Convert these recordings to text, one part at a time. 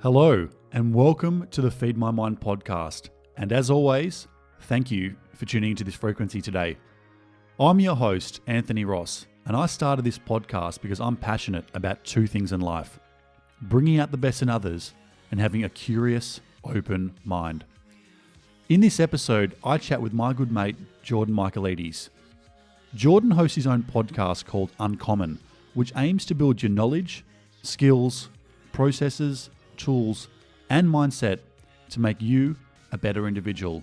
Hello, and welcome to the Feed My Mind podcast. And as always, thank you for tuning into this frequency today. I'm your host, Anthony Ross, and I started this podcast because I'm passionate about two things in life: bringing out the best in others and having a curious, open mind. In this episode, I chat with my good mate, Jordan Michaelides. Jordan hosts his own podcast called Uncommon, which aims to build your knowledge, skills, processes, tools, and mindset to make you a better individual.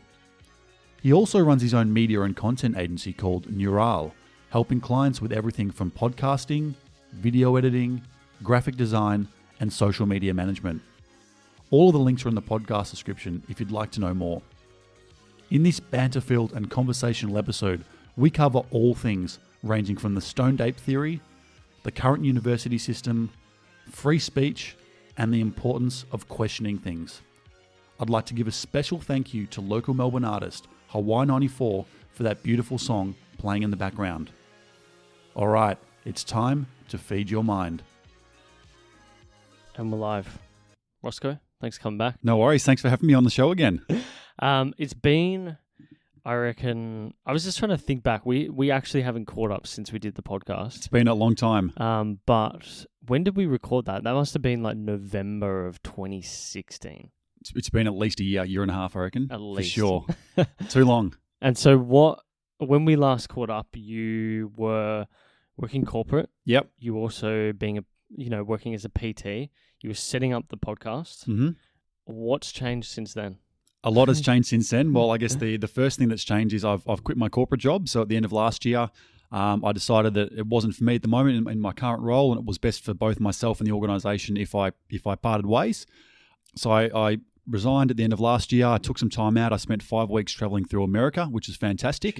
He also runs his own media and content agency called Neural, helping clients with everything from podcasting, video editing, graphic design, and social media management. All of the links are in the podcast description if you'd like to know more. In this banter-filled and conversational episode, we cover all things ranging from the stoned ape theory, the current university system, free speech, and the importance of questioning things. I'd like to give a special thank you to local Melbourne artist Hawaii 94 for that beautiful song playing in the background. All right, it's time to feed your mind. And we're live. Roscoe, thanks for coming back. No worries. Thanks for having me on the show again. It's been, I reckon, I was just trying to think back. We actually haven't caught up since we did the podcast. It's been a long time. But when did we record that? That must have been like November of 2016. It's been at least a year and a half, I reckon. At least. For sure. Too long. And so when we last caught up, you were working corporate. Yep. You also working as a PT. You were setting up the podcast. Mm-hmm. What's changed since then? A lot has changed since then. Well, I guess the first thing that's changed is I've quit my corporate job. So at the end of last year, I decided that it wasn't for me at the moment in my current role, and it was best for both myself and the organisation if I parted ways. So I resigned at the end of last year. I took some time out. I spent 5 weeks travelling through America, which is fantastic.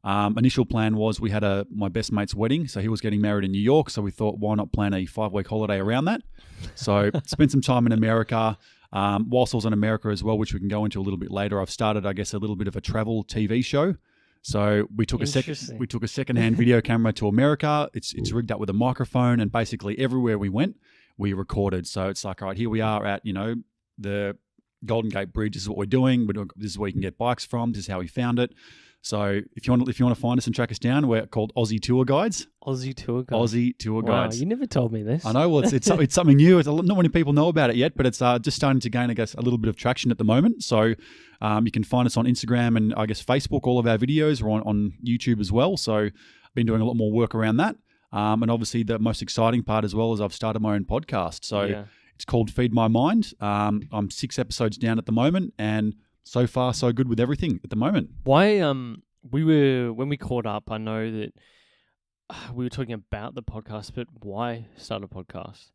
Initial plan was we had my best mate's wedding, so he was getting married in New York. So we thought, why not plan a 5-week holiday around that? So spent some time in America. Whilst I was in America as well, which we can go into a little bit later, I've started, I guess, a little bit of a travel TV show. So we took a secondhand video camera to America. It's rigged up with a microphone, and basically everywhere we went, we recorded. So it's like, all right, here we are at the Golden Gate Bridge. This is what we're doing. This is where you can get bikes from. This is how we found it. So if you want to find us and track us down, we're called Aussie Tour Guides. Aussie Tour Guides. Wow, you never told me this. I know. Well, it's something new. Not many people know about it yet, but it's just starting to gain, I guess, a little bit of traction at the moment. So you can find us on Instagram and I guess Facebook. All of our videos are on YouTube as well. So I've been doing a lot more work around that. And obviously the most exciting part as well is I've started my own podcast. So It's called Feed My Mind. I'm 6 episodes down at the moment, and so far so good with everything at the moment. Why when we caught up, I know that we were talking about the podcast, but why start a podcast?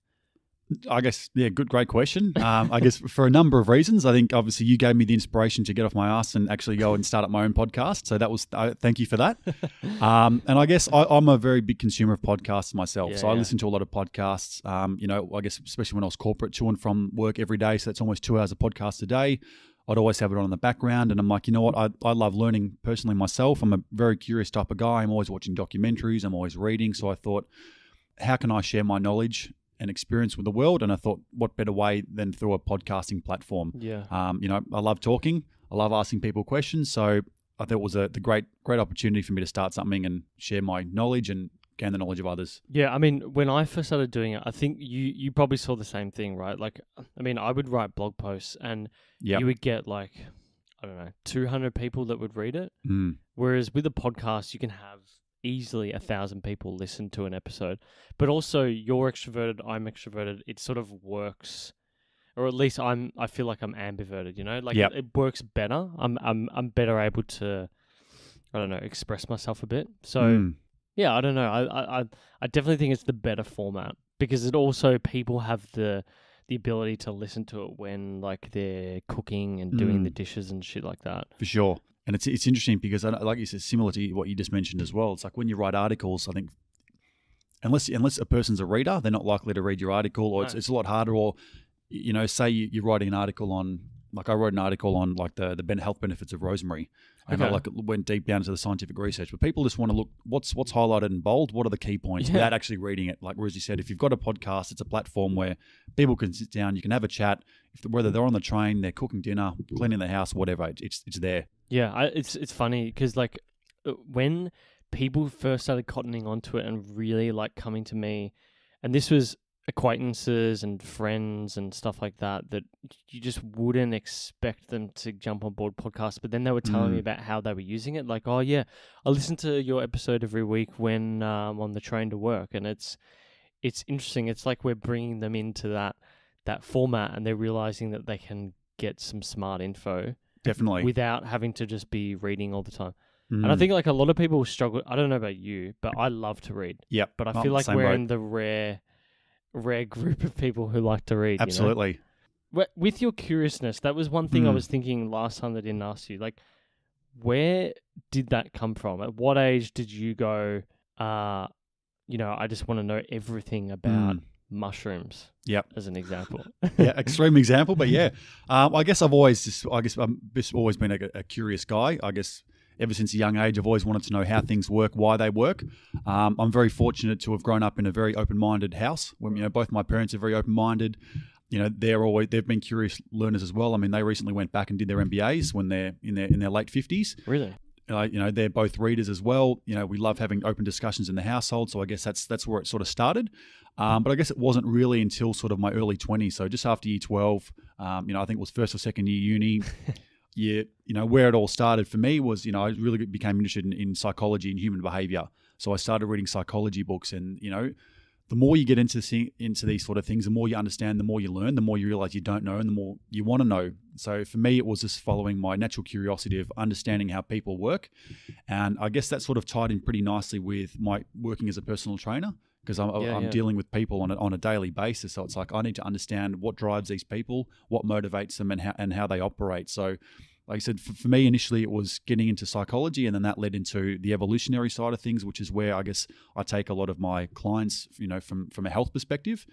I guess, great question. I guess for a number of reasons. I think obviously you gave me the inspiration to get off my ass and actually go and start up my own podcast. So that was, thank you for that. And I guess I'm a very big consumer of podcasts myself. I listen to a lot of podcasts, I guess especially when I was corporate, to and from work every day. So that's almost 2 hours of podcast a day. I'd always have it on in the background, and I'm like, you know what? I love learning personally myself. I'm a very curious type of guy. I'm always watching documentaries. I'm always reading. So I thought, how can I share my knowledge and experience with the world? And I thought, what better way than through a podcasting platform? I love talking. I love asking people questions. So I thought it was the great opportunity for me to start something and share my knowledge and gain the knowledge of others. Yeah, I mean, when I first started doing it, I think you probably saw the same thing, right? Like, I mean, I would write blog posts and you would get 200 people that would read it. Whereas with a podcast, you can have easily 1,000 people listen to an episode. But also, you're extroverted, I'm extroverted. It sort of works, or at least I feel like I'm ambiverted. It works better. I'm better able to, express myself a bit. So. Yeah, I don't know. I definitely think it's the better format because it also, people have the ability to listen to it when they're cooking and doing the dishes and shit like that. For sure. And it's interesting because, like you said, similar to what you just mentioned as well. It's like when you write articles, I think unless a person's a reader, they're not likely to read your article, or it's a lot harder. Or say you're writing an article on like I wrote an article on like the health benefits of rosemary, and I went deep down into the scientific research. But people just want to look what's highlighted in bold, what are the key points, without actually reading it. Like Rosie said, if you've got a podcast, it's a platform where people can sit down, you can have a chat. Whether they're on the train, they're cooking dinner, cleaning the house, whatever, it's there. Yeah, it's funny because like when people first started cottoning onto it and really like coming to me, and this was acquaintances and friends and stuff like that you just wouldn't expect them to jump on board podcasts, but then they were telling me about how they were using it. Like, oh yeah, I listen to your episode every week when I'm on the train to work, and it's interesting. It's like we're bringing them into that format, and they're realizing that they can get some smart info definitely without having to just be reading all the time. And I think like a lot of people struggle. I don't know about you, but I love to read. Yeah, but I feel like we're in the rare group of people who like to read. Absolutely. You know? With your curiousness, that was one thing I was thinking last time that I didn't ask you. Like, where did that come from? At what age did you go, I just want to know everything about mushrooms? Yep. As an example. Yeah, extreme example, but yeah. I guess I've always always been a curious guy. I guess ever since a young age, I've always wanted to know how things work, why they work. I'm very fortunate to have grown up in a very open-minded house. When both my parents are very open-minded. They've been curious learners as well. I mean, they recently went back and did their MBAs when they're in their late 50s. Really? They're both readers as well. We love having open discussions in the household. So I guess that's where it sort of started. But I guess it wasn't really until sort of my early 20s. So just after year 12, I think it was first or second year uni. Yeah, where it all started for me was, I really became interested in psychology and human behavior. So I started reading psychology books, and the more you get into these sort of things, the more you understand, the more you learn, the more you realize you don't know, and the more you want to know. So for me, it was just following my natural curiosity of understanding how people work, and I guess that sort of tied in pretty nicely with my working as a personal trainer. Because I'm dealing with people on a daily basis, so it's like I need to understand what drives these people, what motivates them, and how they operate. So, like I said, for me initially it was getting into psychology, and then that led into the evolutionary side of things, which is where I guess I take a lot of my clients, from a health perspective,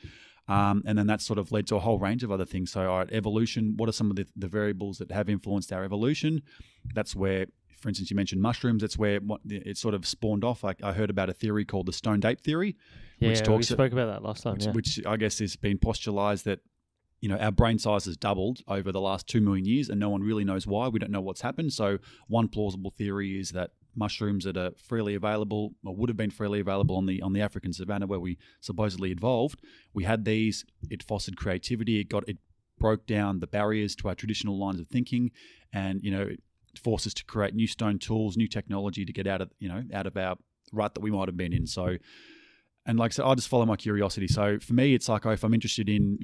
and then that sort of led to a whole range of other things. So, all right, evolution. What are some of the variables that have influenced our evolution? That's where, for instance, you mentioned mushrooms. That's where it sort of spawned off. I heard about a theory called the stoned ape theory. Yeah, we spoke about that last time. Which I guess has been postulated that, our brain size has doubled over the last 2 million years, and no one really knows why. We don't know what's happened. So one plausible theory is that mushrooms that are freely available, or would have been freely available on the African savannah where we supposedly evolved, we had these. It fostered creativity. It broke down the barriers to our traditional lines of thinking, and force us to create new stone tools, new technology to get out of our rut that we might have been in. So, and like I said, I just follow my curiosity. So for me, it's like if I'm interested in,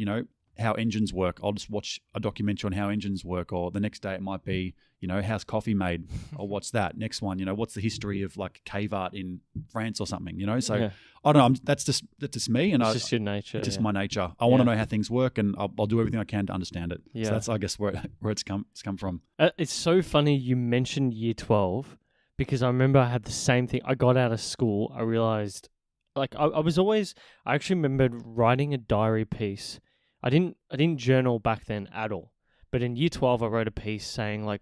how engines work, I'll just watch a documentary on how engines work, or the next day it might be, how's coffee made, or what's that? Next one, what's the history of like cave art in France or something, So I don't know. That's just me, and it's just your nature. It's just my nature. I want to know how things work, and I'll do everything I can to understand it. Yeah. So that's, I guess, where it's come from. It's so funny you mentioned year 12, because I remember I had the same thing. I got out of school. I realized, like, I actually remembered writing a diary piece. I didn't journal back then at all. But in year 12, I wrote a piece saying, like,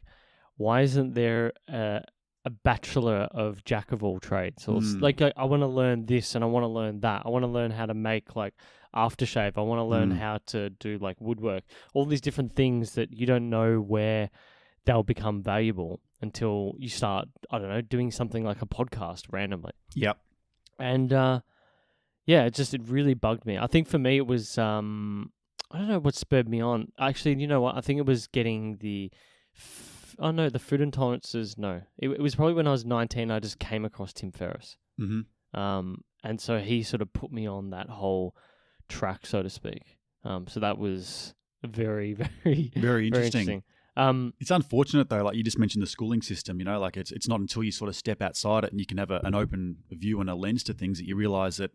why isn't there a bachelor of jack of all trades? Or like, I want to learn this and I want to learn that. I want to learn how to make like aftershave. I want to learn how to do like woodwork. All these different things that you don't know where they'll become valuable until you start, I don't know, doing something like a podcast randomly. Yep. And it really bugged me. I think for me it was I don't know what spurred me on. Actually, you know what? I think it was getting the food intolerances. No, it was probably when I was 19. I just came across Tim Ferriss. Mm-hmm. And so he sort of put me on that whole track, so to speak. So that was very, very, very interesting. It's unfortunate though, like you just mentioned the schooling system, like it's not until you sort of step outside it and you can have an open view and a lens to things that you realize that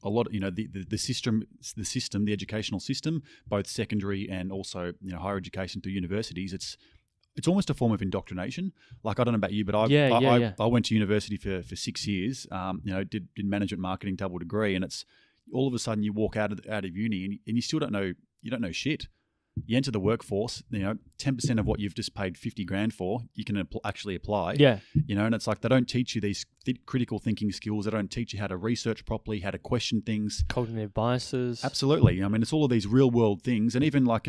a lot of, the system, the educational system, both secondary and also, higher education through universities, it's almost a form of indoctrination. Like, I don't know about you, but I went to university for 6 years, did management marketing double degree, and it's all of a sudden you walk out of uni and you still don't know shit. You enter the workforce, 10% of what you've just paid 50 grand for, you can actually apply. Yeah. And it's like they don't teach you these critical thinking skills. They don't teach you how to research properly, how to question things. Cognitive biases. Absolutely. I mean, it's all of these real world things, and even like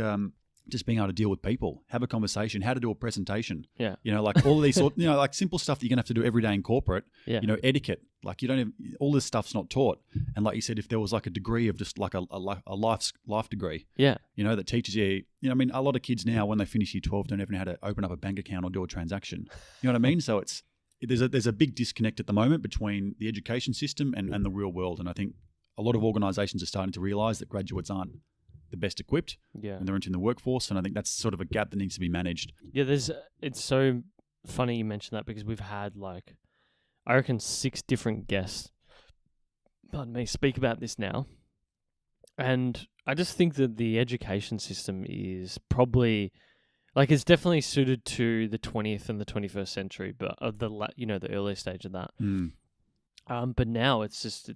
just being able to deal with people, have a conversation, how to do a presentation. Yeah. Like all of these like simple stuff that you're gonna have to do every day in corporate. Yeah. Etiquette. Like all this stuff's not taught. And like you said, if there was like a degree of just like a life degree. Yeah. That teaches you. I mean, a lot of kids now when they finish year 12 don't even know how to open up a bank account or do a transaction. You know what I mean? So there's a big disconnect at the moment between the education system and the real world. And I think a lot of organisations are starting to realise that graduates aren't the best equipped when they're entering the workforce, and I think that's sort of a gap that needs to be managed. Yeah, it's so funny you mentioned that, because we've had like, I reckon 6 different guests, pardon me, speak about this now, and I just think that the education system is probably like, it's definitely suited to the 20th and the 21st century, but the earlier stage of that. But now it's just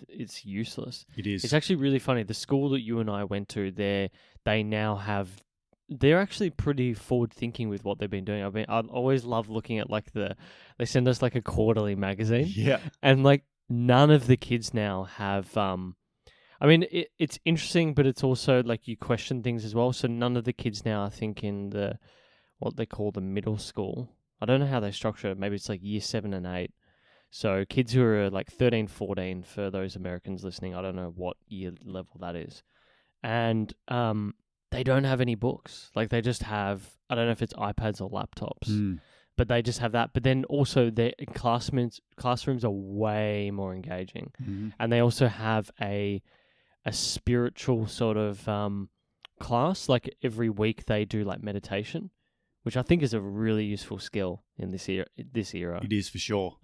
it's useless. It is. It's actually really funny. The school that you and I went to, they're actually pretty forward thinking with what they've been doing. I always love looking at like they send us like a quarterly magazine. Yeah. And like none of the kids now have it's interesting, but it's also like you question things as well. So none of the kids now are thinking what they call the middle school. I don't know how they structure it. Maybe it's like year 7 and 8. So kids who are like 13, 14, for those Americans listening, I don't know what year level that is. And they don't have any books. Like they just have, I don't know if it's iPads or laptops, but they just have that. But then also their classrooms are way more engaging. Mm-hmm. And they also have a spiritual sort of class. Like every week they do like meditation, which I think is a really useful skill in this era. It is for sure.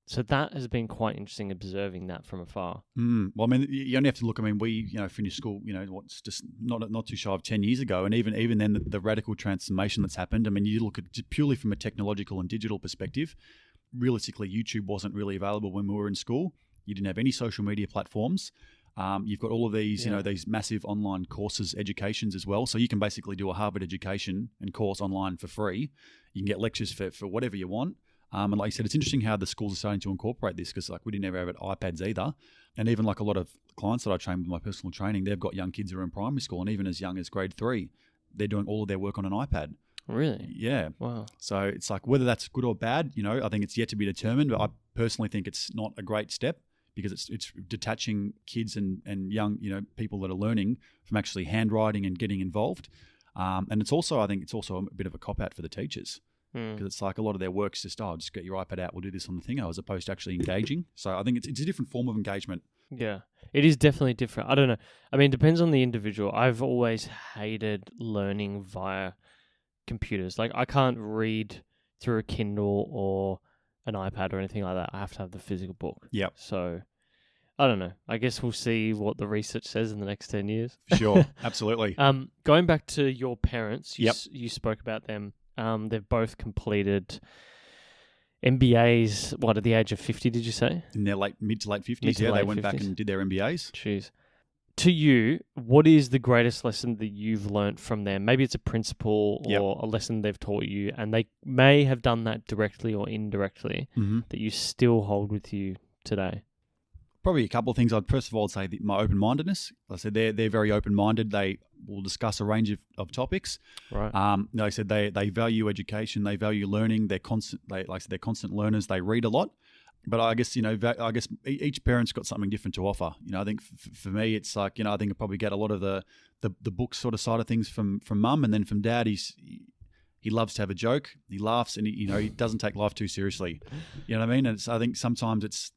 So that has been quite interesting, observing that from afar. Well, I mean, you only have to look. I mean, we finished school. What's just not too shy of 10 years ago, and even then, the radical transformation that's happened. I mean, you look at just purely from a technological and digital perspective. Realistically, YouTube wasn't really available when we were in school. You didn't have any social media platforms. You've got all of these, these massive online courses, educations as well. So you can basically do a Harvard education and course online for free. You can get lectures for whatever you want. And like you said, it's interesting how the schools are starting to incorporate this, because like we didn't ever have iPads either. And even like a lot of clients that I train with my personal training, they've got young kids who are in primary school, and even as young as grade 3, they're doing all of their work on an iPad. Really? Yeah. Wow. So it's like, whether that's good or bad, I think it's yet to be determined. But I personally think it's not a great step, because it's detaching kids and young, people that are learning from actually handwriting and getting involved. And it's also, I think it's also a bit of a cop-out for the teachers, because it's like a lot of their work's just, just get your iPad out, we'll do this on the thing, as opposed to actually engaging. So I think it's a different form of engagement. Yeah, it is definitely different. I don't know. I mean, it depends on the individual. I've always hated learning via computers. Like I can't read through a Kindle or an iPad or anything like that. I have to have the physical book. Yeah. So I don't know. I guess we'll see what the research says in the next 10 years. Sure. Absolutely. Going back to your parents, you spoke about them. They've both completed MBAs, at the age of 50, did you say? In their mid to late 50s. They went 50s. Back and did their MBAs. Jeez. To you, what is the greatest lesson that you've learnt from them? Maybe it's a principle or a lesson they've taught you, and they may have done that directly or indirectly, that you still hold with you today. Probably a couple of things. I'd first of all say my open-mindedness. Like I said, they're very open-minded. They will discuss a range of topics. Right. Like I said, they value education. They value learning. They're constant learners. They read a lot. But I guess each parent's got something different to offer. I think for me, it's like I think I probably get a lot of the book sort of side of things from mum, and then from dad, he loves to have a joke. He laughs, and he doesn't take life too seriously. You know what I mean? And I think sometimes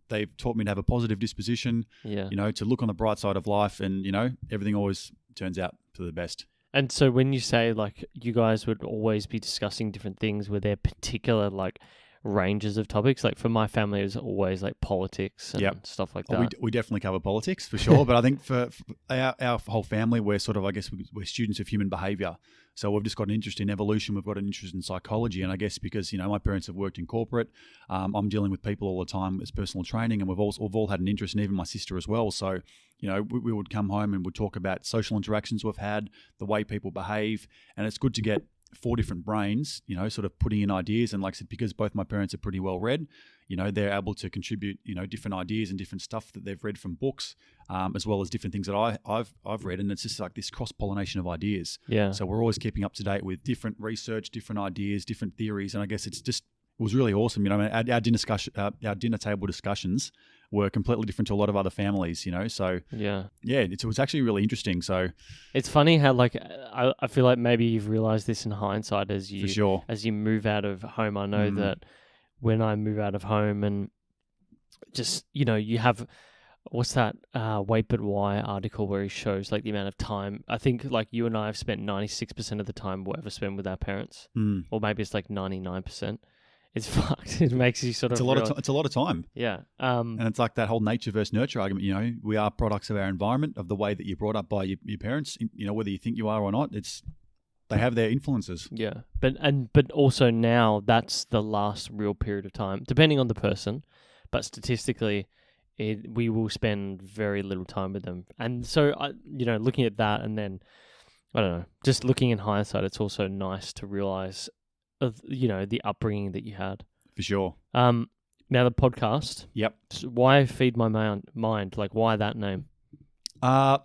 they've taught me to have a positive disposition. Yeah. To look on the bright side of life, and everything always turns out for the best. And so when you say like you guys would always be discussing different things, were there particular like ranges of topics? Like for my family, it was always like politics and stuff like that. We definitely cover politics for sure, but I think for our whole family, we're sort of, I guess, we're students of human behaviour. So we've just got an interest in evolution. We've got an interest in psychology, and I guess because my parents have worked in corporate, I'm dealing with people all the time as personal training, and we've all had an interest, and even my sister as well. So we would come home and would talk about social interactions we've had, the way people behave, and it's good to get 4 different brains, sort of putting in ideas. And like I said, because both my parents are pretty well read, they're able to contribute, different ideas and different stuff that they've read from books, as well as different things that I've read. And it's just like this cross-pollination of ideas. Yeah. So we're always keeping up to date with different research, different ideas, different theories. And I guess it was really awesome. Our dinner table discussions were completely different to a lot of other families, So yeah, it was actually really interesting. So it's funny how I feel like maybe you've realized this in hindsight as you for sure. as you move out of home. I know that when I move out of home and just you have what's that Wait But Why article where he shows like the amount of time. I think like you and I have spent 96% of the time we'll ever spend with our parents, or maybe it's like 99%. It's fucked. It makes you sort of. It's a lot of time. Yeah. And it's like that whole nature versus nurture argument. We are products of our environment, of the way that you're brought up by your parents. Whether you think you are or not, they have their influences. Yeah, but also now that's the last real period of time, depending on the person. But statistically, we will spend very little time with them. And so, looking at that, and then I don't know, just looking in hindsight, it's also nice to realize of the upbringing that you had. For sure. Now the podcast. Yep. Why Feed My Mind? Like, why that name? I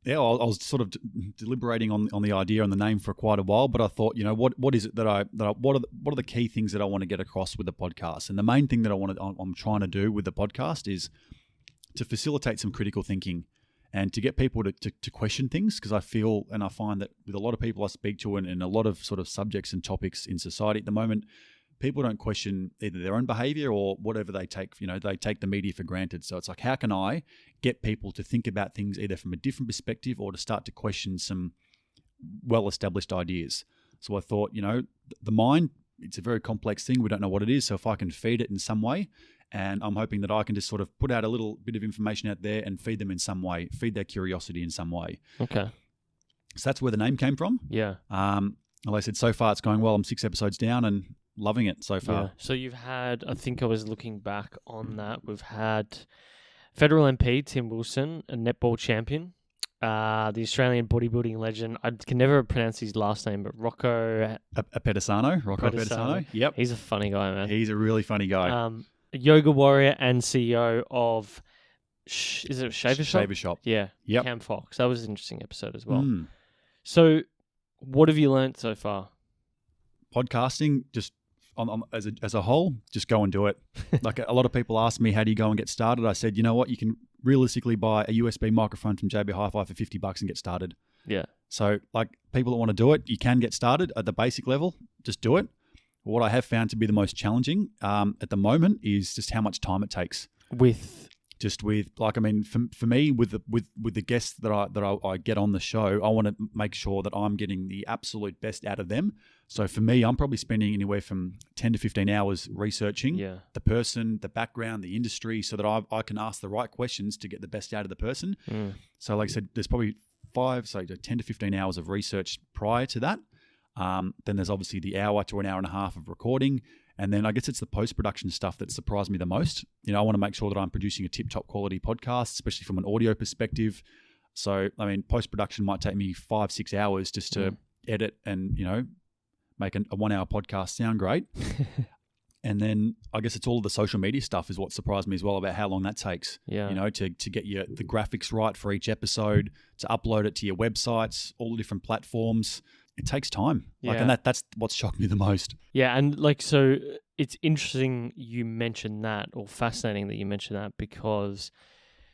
was sort of deliberating on the idea and the name for quite a while, but I thought, what is it what are the key things that I want to get across with the podcast? And the main thing that I'm trying to do with the podcast is to facilitate some critical thinking and to get people to question things, because I feel and I find that with a lot of people I speak to and a lot of sort of subjects and topics in society at the moment, people don't question either their own behavior or whatever they take. They take the media for granted. So it's like, how can I get people to think about things either from a different perspective or to start to question some well-established ideas? So I thought, the mind, it's a very complex thing. We don't know what it is. So if I can feed it in some way, and I'm hoping that I can just sort of put out a little bit of information out there and feed them in some way, feed their curiosity in some way. Okay. So that's where the name came from. Yeah. Like I said, so far it's going well. I'm 6 episodes down and loving it so far. Yeah. So you've had, I think I was looking back on that, we've had federal MP Tim Wilson, a netball champion, the Australian bodybuilding legend. I can never pronounce his last name, but Rocco Pedisano. Yep. He's a funny guy, man. He's a really funny guy. A yoga warrior and CEO of, is it Shaver Shop? Shaver Shop. Yeah. Yep. Cam Fox. That was an interesting episode as well. So what have you learned so far? Podcasting, just as a whole, just go and do it. Like a lot of people ask me, how do you go and get started? I said, you know what? You can realistically buy a USB microphone from JB Hi-Fi for $50 and get started. Yeah. So like people that want to do it, you can get started at the basic level. Just do it. What I have found to be the most challenging at the moment is just how much time it takes. For me, with the guests that I get on the show, I want to make sure that I'm getting the absolute best out of them. So for me, I'm probably spending anywhere from 10 to 15 hours researching the person, the background, the industry, so that I can ask the right questions to get the best out of the person. So like I said, there's probably 10 to 15 hours of research prior to that. Then there's obviously the hour to an hour and a half of recording. And then I guess it's the post-production stuff that surprised me the most. I want to make sure that I'm producing a tip-top quality podcast, especially from an audio perspective. So, post-production might take me 5-6 hours just to edit and, make a 1 hour podcast sound great. And then I guess it's all of the social media stuff is what surprised me as well about how long that takes. Yeah. To get the graphics right for each episode, to upload it to your websites, all the different platforms. It takes time. And that's what's shocked me the most. Yeah, and so it's interesting you mentioned that, or fascinating that you mentioned that, because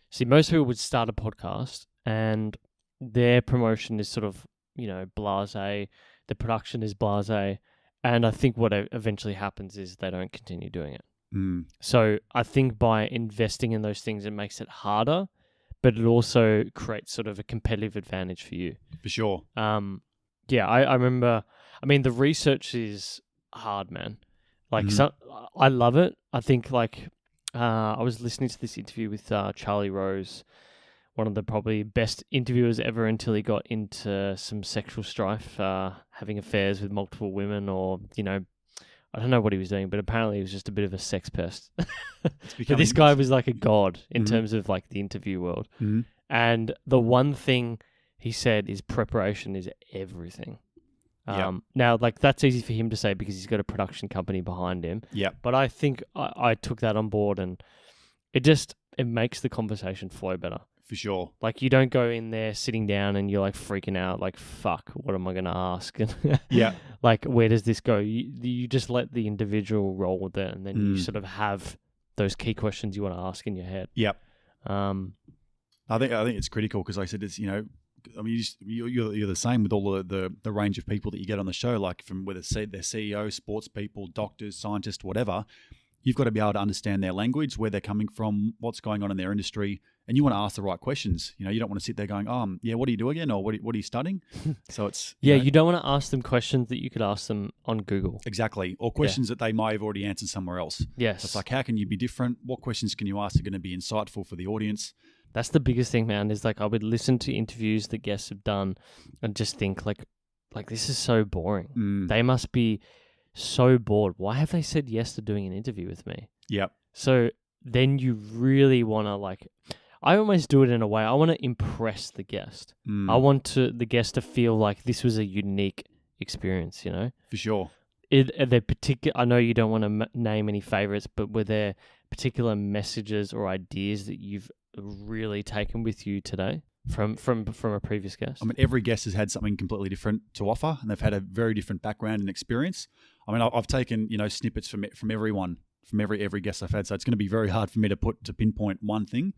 see, most people would start a podcast and their promotion is sort of, blasé, the production is blasé, and I think what eventually happens is they don't continue doing it. So I think by investing in those things, it makes it harder, but it also creates sort of a competitive advantage for you. For sure. Yeah, I remember, the research is hard, man. I love it. I think, I was listening to this interview with Charlie Rose, one of the probably best interviewers ever, until he got into some sexual strife, having affairs with multiple women, or, I don't know what he was doing, but apparently he was just a bit of a sex pest. But this guy was like a god in terms of like the interview world. Mm-hmm. And the one thing he said is preparation is everything. Now, like that's easy for him to say because he's got a production company behind him. Yeah. But I think I took that on board, and it makes the conversation flow better. For sure. Like you don't go in there sitting down and you're like freaking out, like, fuck, what am I going to ask? Yeah. Like, where does this go? You just let the individual roll with it, and then you sort of have those key questions you want to ask in your head. Yep. I think it's critical because, like I said, it's, I mean, you're the same with all the range of people that you get on the show, like from whether they're CEOs, sports people, doctors, scientists, whatever. You've got to be able to understand their language, where they're coming from, what's going on in their industry, and you want to ask the right questions. You don't want to sit there going, what do you do again? Or what are you studying? So it's... you don't want to ask them questions that you could ask them on Google. Exactly. Or questions that they might have already answered somewhere else. Yes. So it's like, how can you be different? What questions can you ask that are going to be insightful for the audience? That's the biggest thing, man, is like I would listen to interviews that guests have done and just think like this is so boring. They must be so bored. Why have they said yes to doing an interview with me? Yep. So then you really want to I almost do it in a way. I want to impress the guest. I want the guest to feel like this was a unique experience, For sure. I know you don't want to name any favorites, but were there particular messages or ideas that you've really taken with you today from a previous guest? I mean, every guest has had something completely different to offer, and they've had a very different background and experience. I mean, I've taken snippets from everyone, from every guest I've had, so it's going to be very hard for me to pinpoint one thing.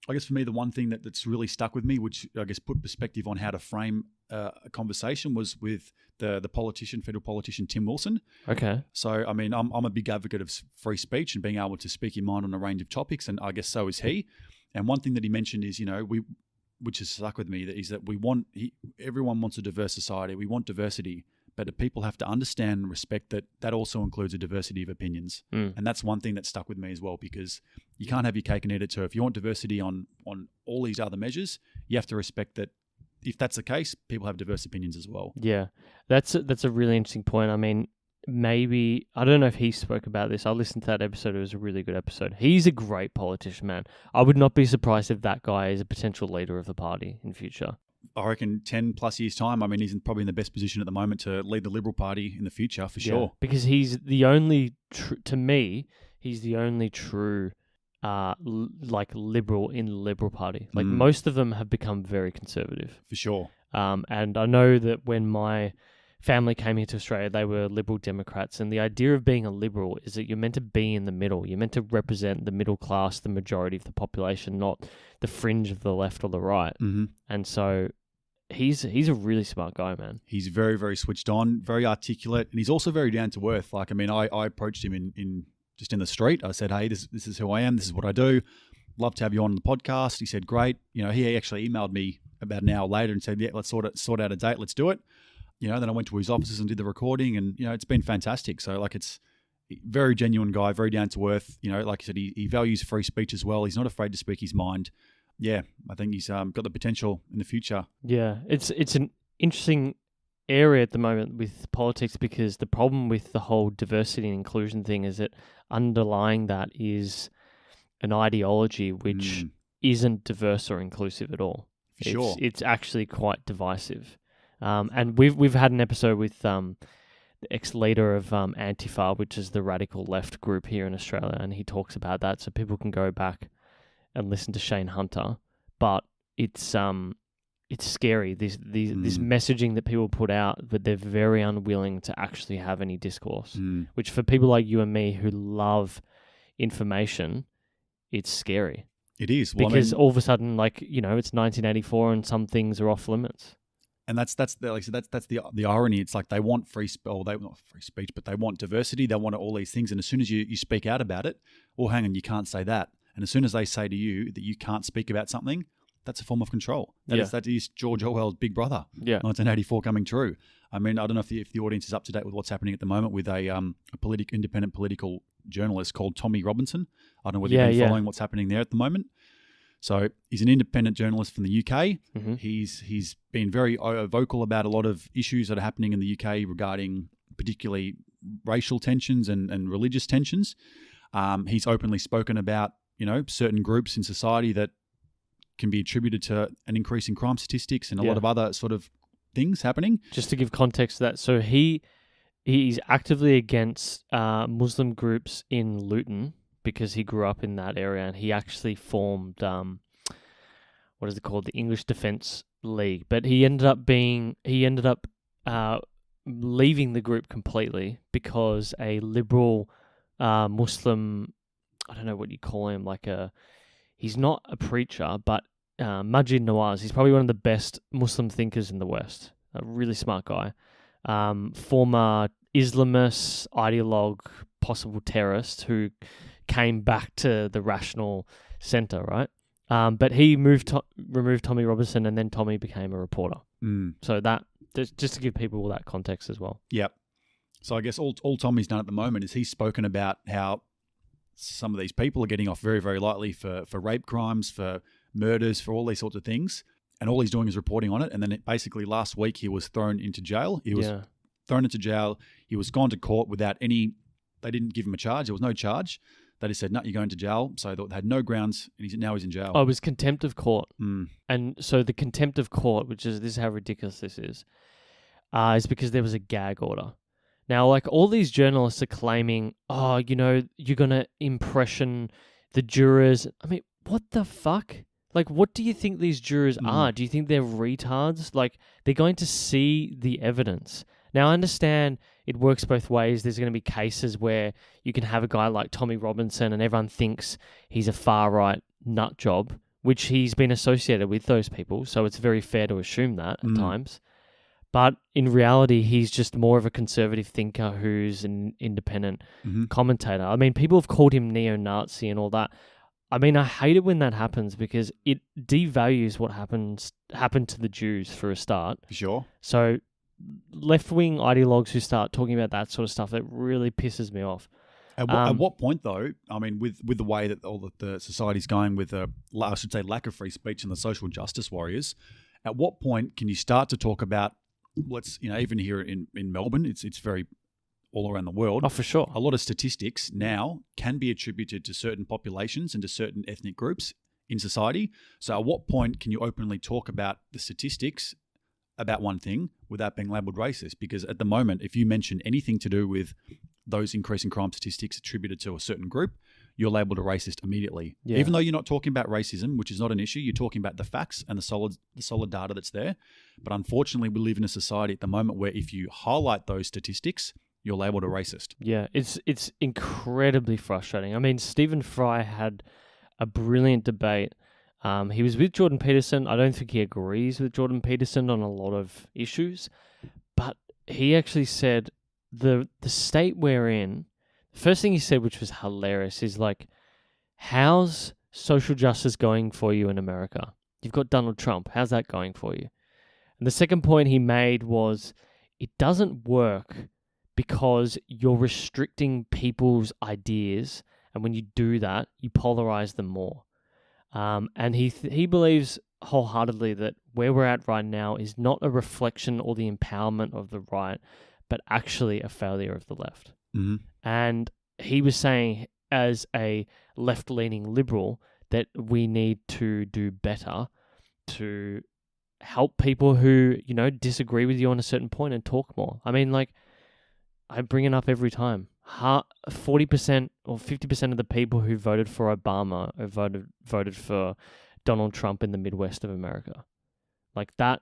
I guess for me, the one thing that's really stuck with me, which I guess put perspective on how to frame a conversation, was with the federal politician Tim Wilson. Okay. So, I mean, I'm a big advocate of free speech and being able to speak your mind on a range of topics, and I guess so is he. And one thing that he mentioned is, which has stuck with me, is that everyone wants a diverse society. We want diversity, but the people have to understand and respect that also includes a diversity of opinions. And that's one thing that stuck with me as well, because you can't have your cake and eat it too. If you want diversity on all these other measures, you have to respect that if that's the case, people have diverse opinions as well. Yeah, that's a really interesting point. I mean, maybe, I don't know if he spoke about this. I listened to that episode. It was a really good episode. He's a great politician, man. I would not be surprised if that guy is a potential leader of the party in future. I reckon 10 plus years time. I mean, he's probably in the best position at the moment to lead the Liberal Party in the future for sure. Because he's the only, to me, he's the only true liberal in the Liberal Party. Like most of them have become very conservative. For sure. And I know that when my family came here to Australia, they were Liberal Democrats, and the idea of being a Liberal is that you're meant to be in the middle. You're meant to represent the middle class, the majority of the population, not the fringe of the left or the right. And so he's a really smart guy, man. He's very, very switched on, very articulate, and he's also very down to earth. Like, I mean, I approached him in the street. I said, hey, this is who I am. This is what I do. Love to have you on the podcast. He said, great. He actually emailed me about an hour later and said, yeah, let's sort out a date. Let's do it. Then I went to his offices and did the recording, and it's been fantastic. So it's a very genuine guy, very down to earth. Like I said, he values free speech as well. He's not afraid to speak his mind. Yeah, I think he's got the potential in the future. Yeah, it's an interesting area at the moment with politics, because the problem with the whole diversity and inclusion thing is that underlying that is an ideology which isn't diverse or inclusive at all. Sure. It's actually quite divisive. And we've had an episode with the ex-leader of Antifa, which is the radical left group here in Australia, and he talks about that, so people can go back and listen to Shane Hunter. But it's scary, this messaging that people put out, but they're very unwilling to actually have any discourse, which for people like you and me who love information, it's scary. It is. Well, because all of a sudden, it's 1984 and some things are off limits. And that's the irony. It's like they want not free speech, but they want diversity. They want all these things. And as soon as you speak out about it, hang on, you can't say that. And as soon as they say to you that you can't speak about something, that's a form of control. That is George Orwell's Big Brother, 1984 coming true. I mean, I don't know if the audience is up to date with what's happening at the moment with a independent political journalist called Tommy Robinson. I don't know whether you've been following what's happening there at the moment. So he's an independent journalist from the UK. He's been very vocal about a lot of issues that are happening in the UK regarding particularly racial tensions and religious tensions. He's openly spoken about, certain groups in society that can be attributed to an increase in crime statistics and a lot of other sort of things happening. Just to give context to that, so he's actively against Muslim groups in Luton because he grew up in that area, and he actually formed what is it called, the English Defence League. But he ended up leaving the group completely because a liberal Muslim, I don't know what you call him, he's not a preacher, but Majid Nawaz, he's probably one of the best Muslim thinkers in the West, a really smart guy, former Islamist, ideologue, possible terrorist who came back to the rational centre, right? But he removed Tommy Robinson, and then Tommy became a reporter. So that, just to give people all that context as well. Yep. So I guess all Tommy's done at the moment is he's spoken about how some of these people are getting off very, very lightly for rape crimes, for murders, for all these sorts of things. And all he's doing is reporting on it. And then basically last week he was thrown into jail. He was thrown into jail. He was gone to court without they didn't give him a charge. There was no charge. They just said, no, you're going to jail. So they had no grounds, and now he's in jail. Oh, it was contempt of court. And so the contempt of court, this is how ridiculous this is because there was a gag order. Now, all these journalists are claiming, you're going to impression the jurors. I mean, what the fuck? What do you think these jurors are? Do you think they're retards? They're going to see the evidence. Now, I understand it works both ways. There's going to be cases where you can have a guy like Tommy Robinson and everyone thinks he's a far-right nut job, which he's been associated with those people, so it's very fair to assume that at times. But in reality, he's just more of a conservative thinker who's an independent commentator. I mean, people have called him neo-Nazi and all that. I mean, I hate it when that happens because it devalues what happened to the Jews for a start. For sure. So left-wing ideologues who start talking about that sort of stuff, it really pisses me off. At what point, though, I mean, with the way that all the society's going with, I should say, lack of free speech and the social justice warriors, at what point can you start to talk about, even here in Melbourne, it's very all around the world. Oh, for sure. A lot of statistics now can be attributed to certain populations and to certain ethnic groups in society. So at what point can you openly talk about the statistics about one thing without being labelled racist? Because at the moment, if you mention anything to do with those increasing crime statistics attributed to a certain group, you're labelled a racist immediately. Yeah. Even though you're not talking about racism, which is not an issue, you're talking about the facts and the solid data that's there. But unfortunately, we live in a society at the moment where if you highlight those statistics, you're labelled a racist. Yeah, it's incredibly frustrating. I mean, Stephen Fry had a brilliant debate. He was with Jordan Peterson. I don't think he agrees with Jordan Peterson on a lot of issues, but he actually said the state we're in, the first thing he said, which was hilarious, is how's social justice going for you in America? You've got Donald Trump. How's that going for you? And the second point he made was it doesn't work because you're restricting people's ideas, and when you do that, you polarize them more. And he believes wholeheartedly that where we're at right now is not a reflection or the empowerment of the right, but actually a failure of the left. Mm-hmm. And he was saying, as a left-leaning liberal, that we need to do better to help people who, disagree with you on a certain point and talk more. I mean, I bring it up every time. 40% or 50% of the people who voted for Obama voted for Donald Trump in the Midwest of America. That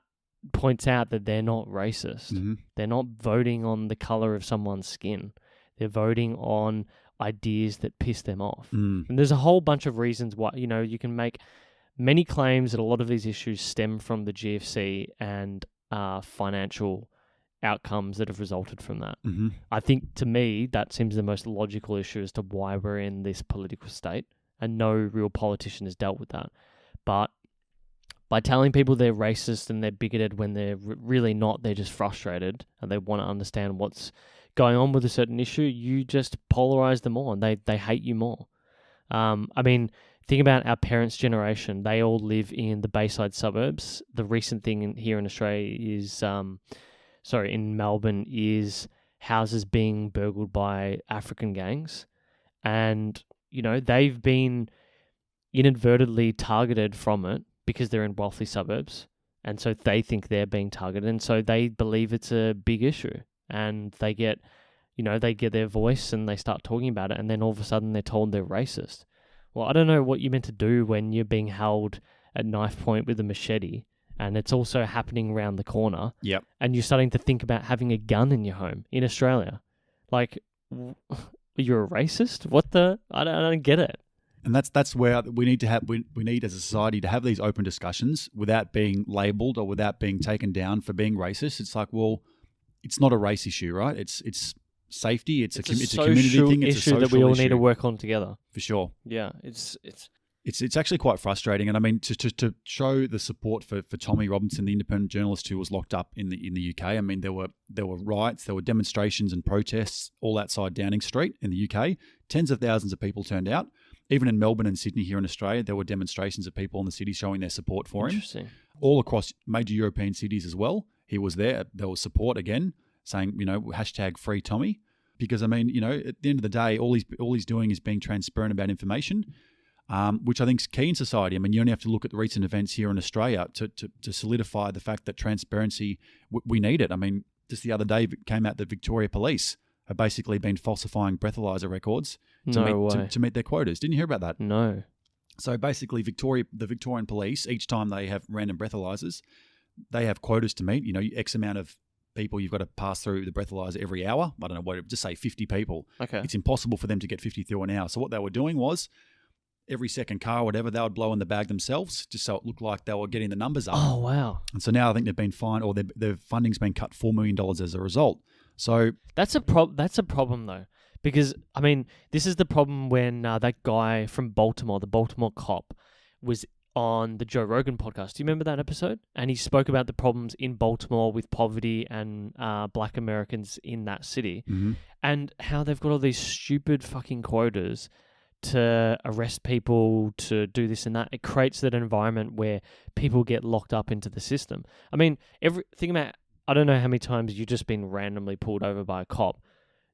points out that they're not racist. Mm-hmm. They're not voting on the color of someone's skin. They're voting on ideas that piss them off. Mm. And there's a whole bunch of reasons why, you can make many claims that a lot of these issues stem from the GFC and financial outcomes that have resulted from that. Mm-hmm. I think, to me, that seems the most logical issue as to why we're in this political state, and no real politician has dealt with that. But by telling people they're racist and they're bigoted when they're really not, they're just frustrated and they want to understand what's going on with a certain issue, you just polarize them more and they hate you more. I mean, think about our parents' generation. They all live in the Bayside suburbs. The recent thing here in Australia is... in Melbourne is houses being burgled by African gangs. And, they've been inadvertently targeted from it because they're in wealthy suburbs. And so they think they're being targeted. And so they believe it's a big issue. And they get, they get their voice and they start talking about it. And then all of a sudden they're told they're racist. Well, I don't know what you're meant to do when you're being held at knife point with a machete. And it's also happening around the corner. Yep. And you're starting to think about having a gun in your home in Australia. Like, you're a racist? What the? I don't get it. And that's where we need to have we need as a society to have these open discussions without being labelled or without being taken down for being racist. It's like, well, it's not a race issue, right? It's safety. It's a community thing. It's a social issue that we all need to work on together. For sure. Yeah, It's actually quite frustrating, and I mean to show the support for Tommy Robinson, the independent journalist who was locked up in the UK. I mean there were riots, there were demonstrations and protests all outside Downing Street in the UK. Tens of thousands of people turned out. Even in Melbourne and Sydney here in Australia, there were demonstrations of people in the city showing their support for him. Interesting. All across major European cities as well. He was there. There was support again, saying hashtag free Tommy, because I mean at the end of the day, all he's doing is being transparent about information. Which I think is key in society. I mean, you only have to look at the recent events here in Australia to solidify the fact that transparency, we need it. I mean, just the other day it came out that Victoria Police have basically been falsifying breathalyzer records to meet their quotas. Didn't you hear about that? No. So basically, the Victorian Police, each time they have random breathalyzers, they have quotas to meet. X amount of people you've got to pass through the breathalyzer every hour. I don't know, just say 50 people. Okay. It's impossible for them to get 50 through an hour. So what they were doing was, every second car or whatever, they would blow in the bag themselves just so it looked like they were getting the numbers up. Oh, wow. And so now I think they've been fined, or their funding's been cut $4 million as a result. So that's a problem though, because I mean, this is the problem when that guy from Baltimore, the Baltimore cop, was on the Joe Rogan podcast. Do you remember that episode? And he spoke about the problems in Baltimore with poverty and Black Americans in that city, and how they've got all these stupid fucking quotas to arrest people, to do this and that. It creates that environment where people get locked up into the system. I mean, think about, I don't know how many times you've just been randomly pulled over by a cop.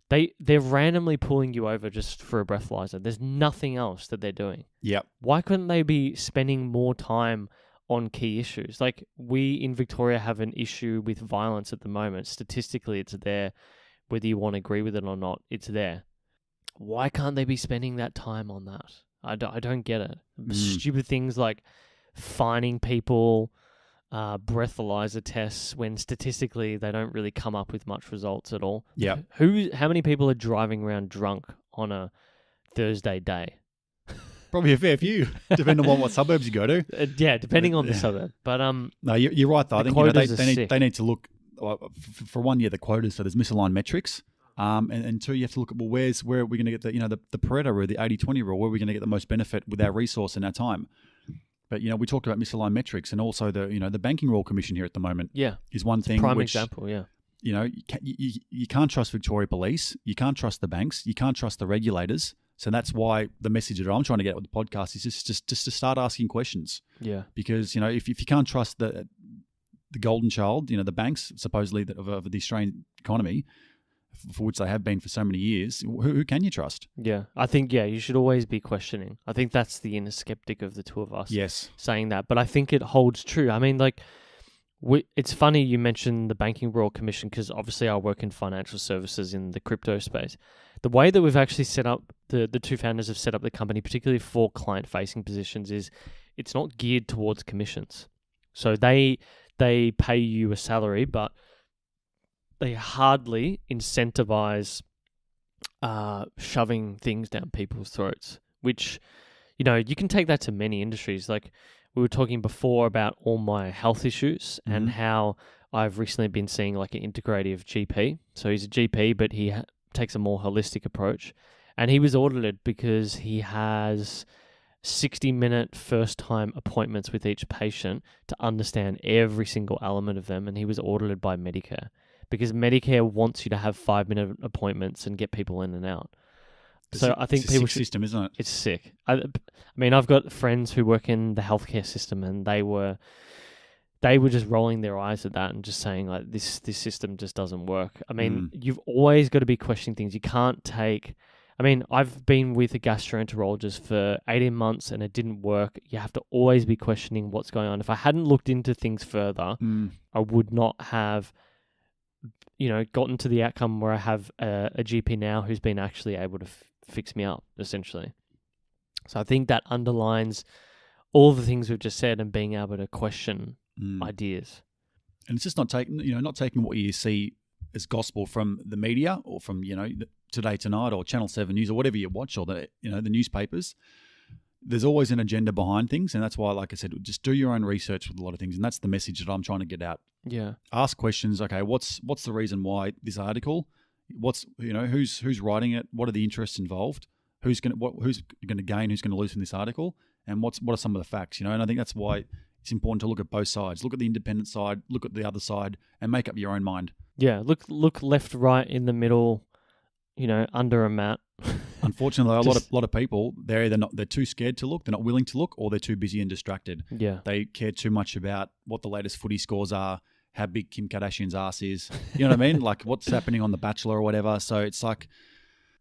They're randomly pulling you over just for a breathalyzer. There's nothing else that they're doing. Yep. Why couldn't they be spending more time on key issues? Like, we in Victoria have an issue with violence at the moment. Statistically, it's there. Whether you want to agree with it or not, it's there. Why can't they be spending that time on that? I don't get it. Stupid things like fining people, breathalyzer tests, when statistically they don't really come up with much results at all. Yeah. How many people are driving around drunk on a Thursday day? Probably a fair few, depending on what suburbs you go to. Yeah, depending on the suburb. But no, you're right though. I think they need to look for 1 year the quotas. So there's misaligned metrics. And two, you have to look at, where are we going to get the Pareto rule, the 80-20 rule, where are we going to get the most benefit with our resource and our time? But, we talked about misaligned metrics, and also the Banking Royal Commission here at the moment is one thing. Prime example, yeah. You can't trust Victoria Police, you can't trust the banks, you can't trust the regulators. So that's why the message that I'm trying to get with the podcast is just to start asking questions. Yeah. Because, if you can't trust the golden child, the banks supposedly of the Australian economy, for which they have been for so many years, who can you trust? Yeah, I think, you should always be questioning. I think that's the inner skeptic of the two of us. Yes. Saying that, but I think it holds true. I mean, it's funny you mentioned the Banking Royal Commission, because obviously I work in financial services in the crypto space. The way that we've actually set up, the two founders have set up the company, particularly for client-facing positions, is it's not geared towards commissions. So they pay you a salary, but they hardly incentivize shoving things down people's throats, which, you can take that to many industries. Like, we were talking before about all my health issues and how I've recently been seeing like an integrative GP. So he's a GP, but he takes a more holistic approach. And he was audited because he has 60-minute first-time appointments with each patient to understand every single element of them. And he was audited by Medicare, because Medicare wants you to have 5-minute appointments and get people in and out. So I think people should... system, isn't it? It's sick. I mean, I've got friends who work in the healthcare system, and they were they were just rolling their eyes at that and just saying like this system just doesn't work. I mean, you've always got to be questioning things. You can't take. I mean, I've been with a gastroenterologist for 18 months and it didn't work. You have to always be questioning what's going on. If I hadn't looked into things further, I would not have, gotten to the outcome where I have a GP now who's been actually able to fix me up, essentially. So I think that underlines all the things we've just said and being able to question ideas. And it's just not taking what you see as gospel from the media or from, Today Tonight or Channel 7 News or whatever you watch, or the newspapers. There's always an agenda behind things, and that's why, like I said, just do your own research with a lot of things, and that's the message that I'm trying to get out. Yeah. Ask questions. Okay, what's the reason why this article? What's who's writing it? What are the interests involved? Who's going to gain? Who's going to lose from this article? And what are some of the facts? And I think that's why it's important to look at both sides. Look at the independent side. Look at the other side, and make up your own mind. Yeah. Look left, right, in the middle. Under a mat. Unfortunately, a lot of people, they're too scared to look, they're not willing to look, or they're too busy and distracted. Yeah. They care too much about what the latest footy scores are, how big Kim Kardashian's ass is. You know what I mean? Like what's happening on The Bachelor or whatever. So it's like,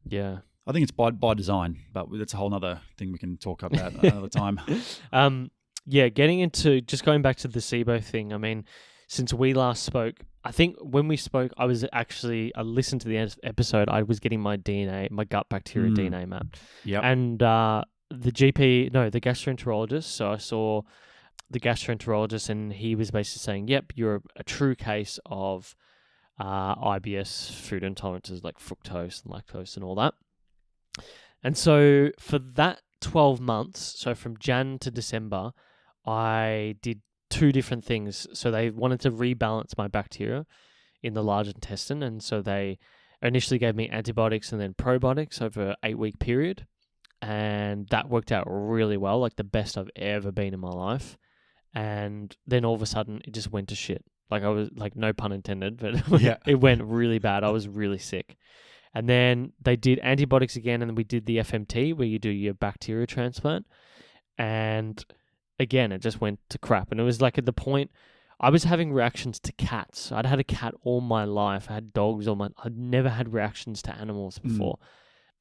yeah, I think it's by design, but that's a whole other thing we can talk about another time. Getting into just going back to the SIBO thing. I mean, since we last spoke, I think when we spoke, I listened to the episode. I was getting my gut bacteria DNA mapped. Yeah. And the gastroenterologist. So I saw the gastroenterologist, and he was basically saying, "Yep, you're a true case of IBS, food intolerances like fructose and lactose and all that." And so for that 12 months, so from Jan to December, I did 2 different things. So they wanted to rebalance my bacteria in the large intestine, and so they initially gave me antibiotics and then probiotics over an 8-week period, and that worked out really well, like the best I've ever been in my life. And then all of a sudden it just went to shit. Like I was like, no pun intended, but yeah. It went really bad. I was really sick. And then they did antibiotics again, and then we did the FMT where you do your bacteria transplant, and again, it just went to crap. And it was like at the point, I was having reactions to cats. I'd had a cat all my life. I had dogs I'd never had reactions to animals before.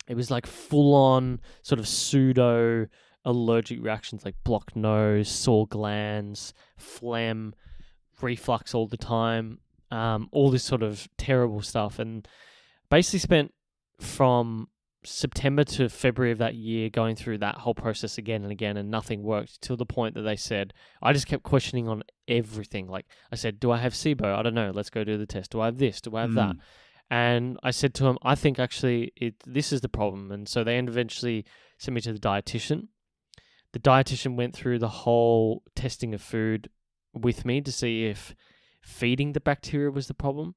It was like full on sort of pseudo allergic reactions, like blocked nose, sore glands, phlegm, reflux all the time, all this sort of terrible stuff. And basically spent from September to February of that year going through that whole process again and again, and nothing worked, till the point that they said, I just kept questioning on everything. Like I said, do I have SIBO? I don't know. Let's go do the test. Do I have this? Do I have that? And I said to him, I think actually this is the problem. And so they eventually sent me to the dietitian. The dietitian went through the whole testing of food with me to see if feeding the bacteria was the problem.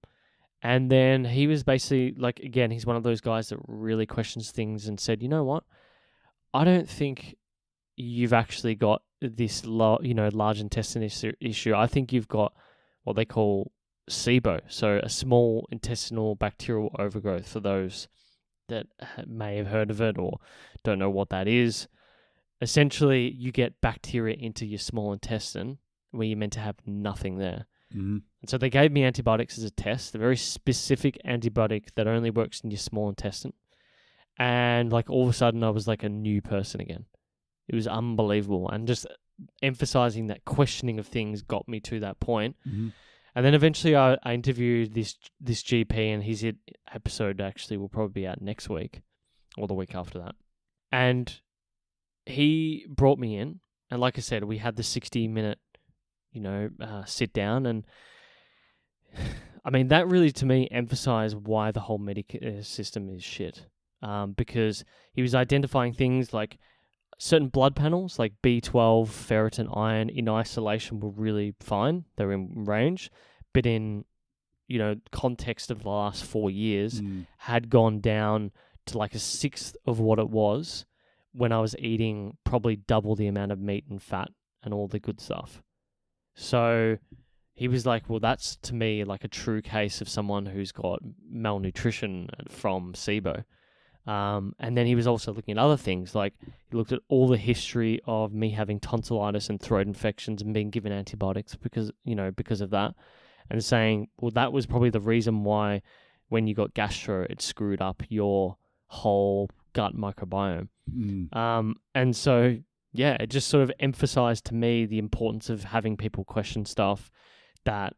And then he was basically like, again, he's one of those guys that really questions things, and said, you know what? I don't think you've actually got this large intestine issue. I think you've got what they call SIBO, so a small intestinal bacterial overgrowth, for those that may have heard of it or don't know what that is. Essentially, you get bacteria into your small intestine where you're meant to have nothing there. Mm-hmm. And so they gave me antibiotics as a test, a very specific antibiotic that only works in your small intestine. And like all of a sudden I was like a new person again. It was unbelievable. And just emphasizing that questioning of things got me to that point. Mm-hmm. And then eventually I interviewed this GP, and his episode actually will probably be out next week or the week after that. And he brought me in, and like I said, we had the 60-minute sit down. And I mean, that really to me emphasized why the whole medical system is shit. Because he was identifying things like certain blood panels like B12, ferritin, iron in isolation were really fine. They were in range. But in, context of the last 4 years, had gone down to like a sixth of what it was when I was eating probably double the amount of meat and fat and all the good stuff. So he was like, well, that's to me like a true case of someone who's got malnutrition from SIBO. And then he was also looking at other things, like he looked at all the history of me having tonsillitis and throat infections and being given antibiotics because of that, and saying, well, that was probably the reason why when you got gastro, it screwed up your whole gut microbiome. And so, yeah, it just sort of emphasized to me the importance of having people question stuff, that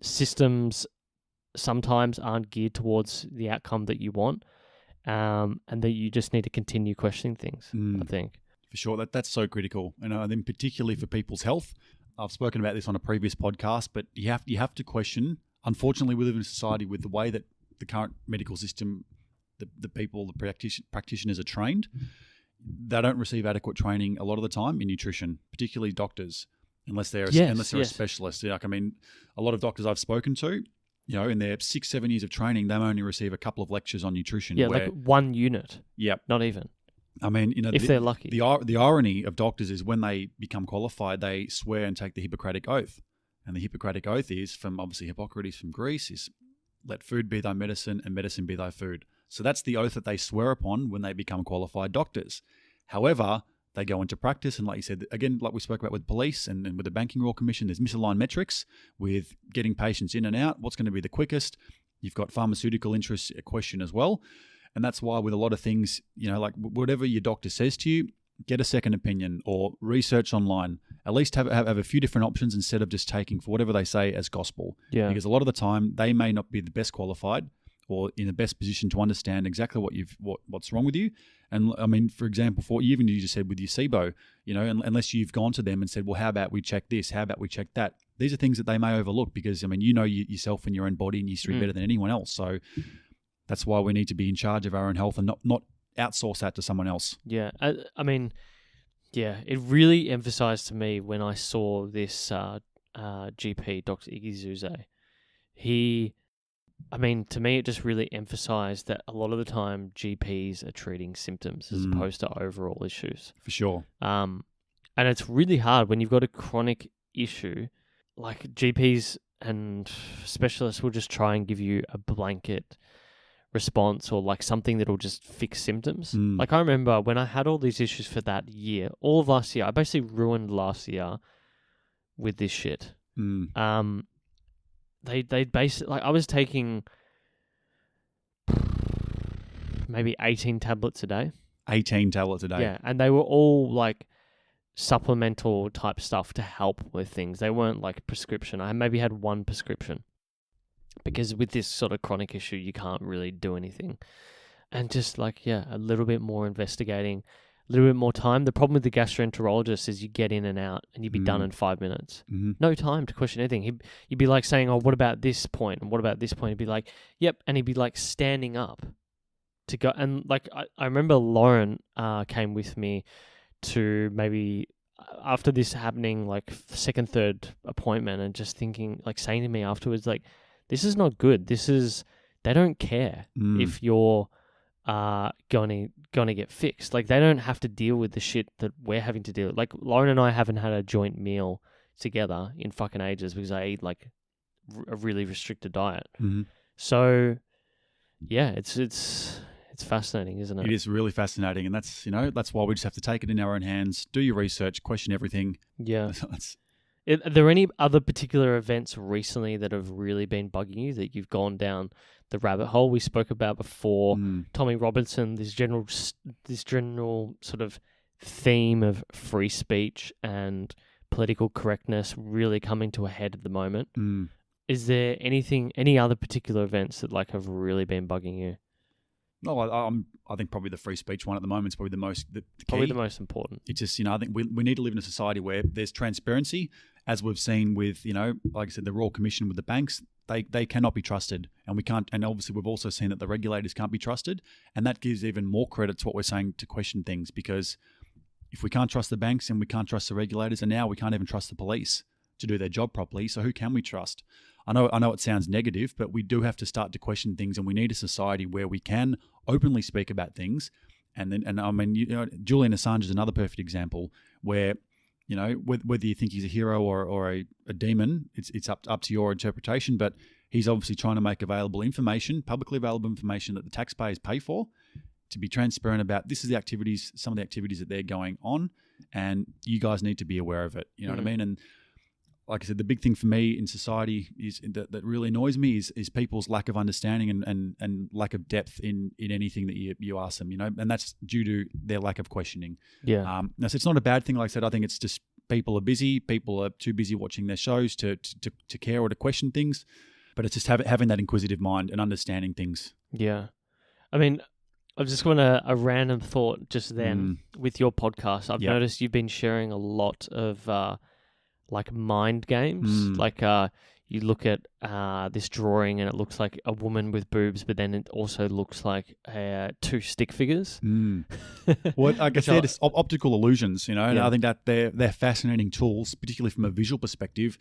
systems sometimes aren't geared towards the outcome that you want. And that you just need to continue questioning things, I think. For sure. That's so critical. And then particularly for people's health. I've spoken about this on a previous podcast, but you have to question. Unfortunately, we live in a society with the way that the current medical system, the people, the practitioners are trained. They don't receive adequate training a lot of the time in nutrition, particularly doctors, unless they're a specialist. Like, I mean, a lot of doctors I've spoken to, in their 6-7 years of training, they only receive a couple of lectures on nutrition. Yeah, like one unit. Yep. Not even. I mean, if they're lucky. The irony of doctors is when they become qualified, they swear and take the Hippocratic Oath. And the Hippocratic Oath is from, obviously, Hippocrates from Greece, is let food be thy medicine and medicine be thy food. So that's the oath that they swear upon when they become qualified doctors. However, they go into practice, and like you said, again, like we spoke about with police and with the Banking Royal Commission, there's misaligned metrics with getting patients in and out. What's going to be the quickest? You've got pharmaceutical interests a question as well. And that's why with a lot of things, like whatever your doctor says to you, get a second opinion or research online. At least have a few different options instead of just taking for whatever they say as gospel. Yeah. Because a lot of the time, they may not be the best qualified or in the best position to understand exactly what's wrong with you. And I mean, for example, you just said with your SIBO, unless you've gone to them and said, well, how about we check this? How about we check that? These are things that they may overlook because, I mean, yourself and your own body and history better than anyone else. So that's why we need to be in charge of our own health and not outsource that to someone else. Yeah. I mean, yeah, it really emphasized to me when I saw this GP, Dr. Iggy Zuze. To me, it just really emphasized that a lot of the time GPs are treating symptoms as opposed to overall issues. For sure. And it's really hard when you've got a chronic issue, like GPs and specialists will just try and give you a blanket response or like something that'll just fix symptoms. Like I remember when I had all these issues for that year, all of last year, I basically ruined last year with this shit. They basically, like I was taking maybe 18 tablets a day. 18 tablets a day. Yeah, and they were all like supplemental type stuff to help with things. They weren't like prescription. I maybe had one prescription because with this sort of chronic issue, you can't really do anything. And just like, a little bit more investigating, a little bit more time. The problem with the gastroenterologist is you get in and out and you'd be done in 5 minutes. No time to question anything. You'd be like saying, oh, what about this point? And what about this point? He'd be like, yep. And he'd be like standing up to go. And like, I remember Lauren came with me to maybe after this happening, like second, third appointment, and just thinking, like saying to me afterwards, like, this is not good. They don't care if you're going to get fixed. Like, they don't have to deal with the shit that we're having to deal with. Like, Lauren and I haven't had a joint meal together in fucking ages because I eat like a really restricted diet. So, yeah, it's fascinating, isn't it? It is really fascinating, and that's why we just have to take it in our own hands, do your research, question everything. Yeah. Are there any other particular events recently that have really been bugging you that you've gone down the rabbit hole we spoke about before? Tommy Robinson, this general sort of theme of free speech and political correctness really coming to a head at the moment. Is there any other particular events that like have really been bugging you? No, I think probably the free speech one at the moment is probably the most the key. Probably the most important. It's just, I think we need to live in a society where there's transparency, as we've seen with, like I said, the Royal Commission with the banks. They cannot be trusted, and we can't. And obviously, we've also seen that the regulators can't be trusted, and that gives even more credit to what we're saying to question things. Because if we can't trust the banks and we can't trust the regulators, and now we can't even trust the police to do their job properly, so who can we trust? I know it sounds negative, but we do have to start to question things, and we need a society where we can openly speak about things. And I mean, Julian Assange is another perfect example where, whether you think he's a hero or a demon, it's up to your interpretation. But he's obviously trying to make available information, publicly available information that the taxpayers pay for, to be transparent about this is the activities, some of the activities that they're going on, and you guys need to be aware of it. You know what I mean? And like I said, the big thing for me in society is that really annoys me is people's lack of understanding and lack of depth in anything that you ask them, you know, and that's due to their lack of questioning. Yeah. So it's not a bad thing. Like I said, I think it's just people are busy. People are too busy watching their shows to care or to question things. But it's just having that inquisitive mind and understanding things. Yeah. I mean, I've just got a random thought just then with your podcast. I've noticed you've been sharing a lot of like mind games. Like you look at this drawing and it looks like a woman with boobs, but then it also looks like two stick figures. Well, like I said, it's optical illusions, you know, and I think that they're fascinating tools, particularly from a visual perspective,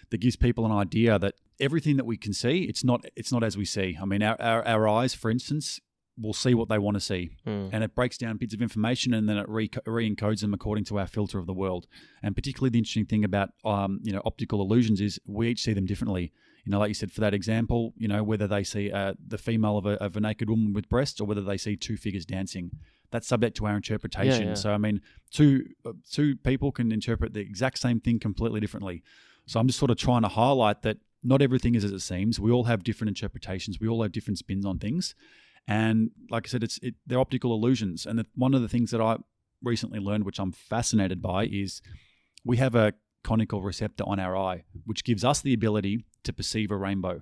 that gives people an idea that everything that we can see, it's not as we see. I mean, our eyes, for instance, will see what they want to see, and it breaks down bits of information, and then it re-encodes them according to our filter of the world. And particularly the interesting thing about optical illusions is we each see them differently. You know, like you said, for that example, you know, whether they see the female of a naked woman with breasts, or whether they see two figures dancing, that's subject to our interpretation. So I mean, two people can interpret the exact same thing completely differently. So I'm just sort of trying to highlight that not everything is as it seems. We all have different interpretations. We all have different spins on things. And like I said, they're optical illusions. And one of the things that I recently learned, which I'm fascinated by, is we have a conical receptor on our eye, which gives us the ability to perceive a rainbow.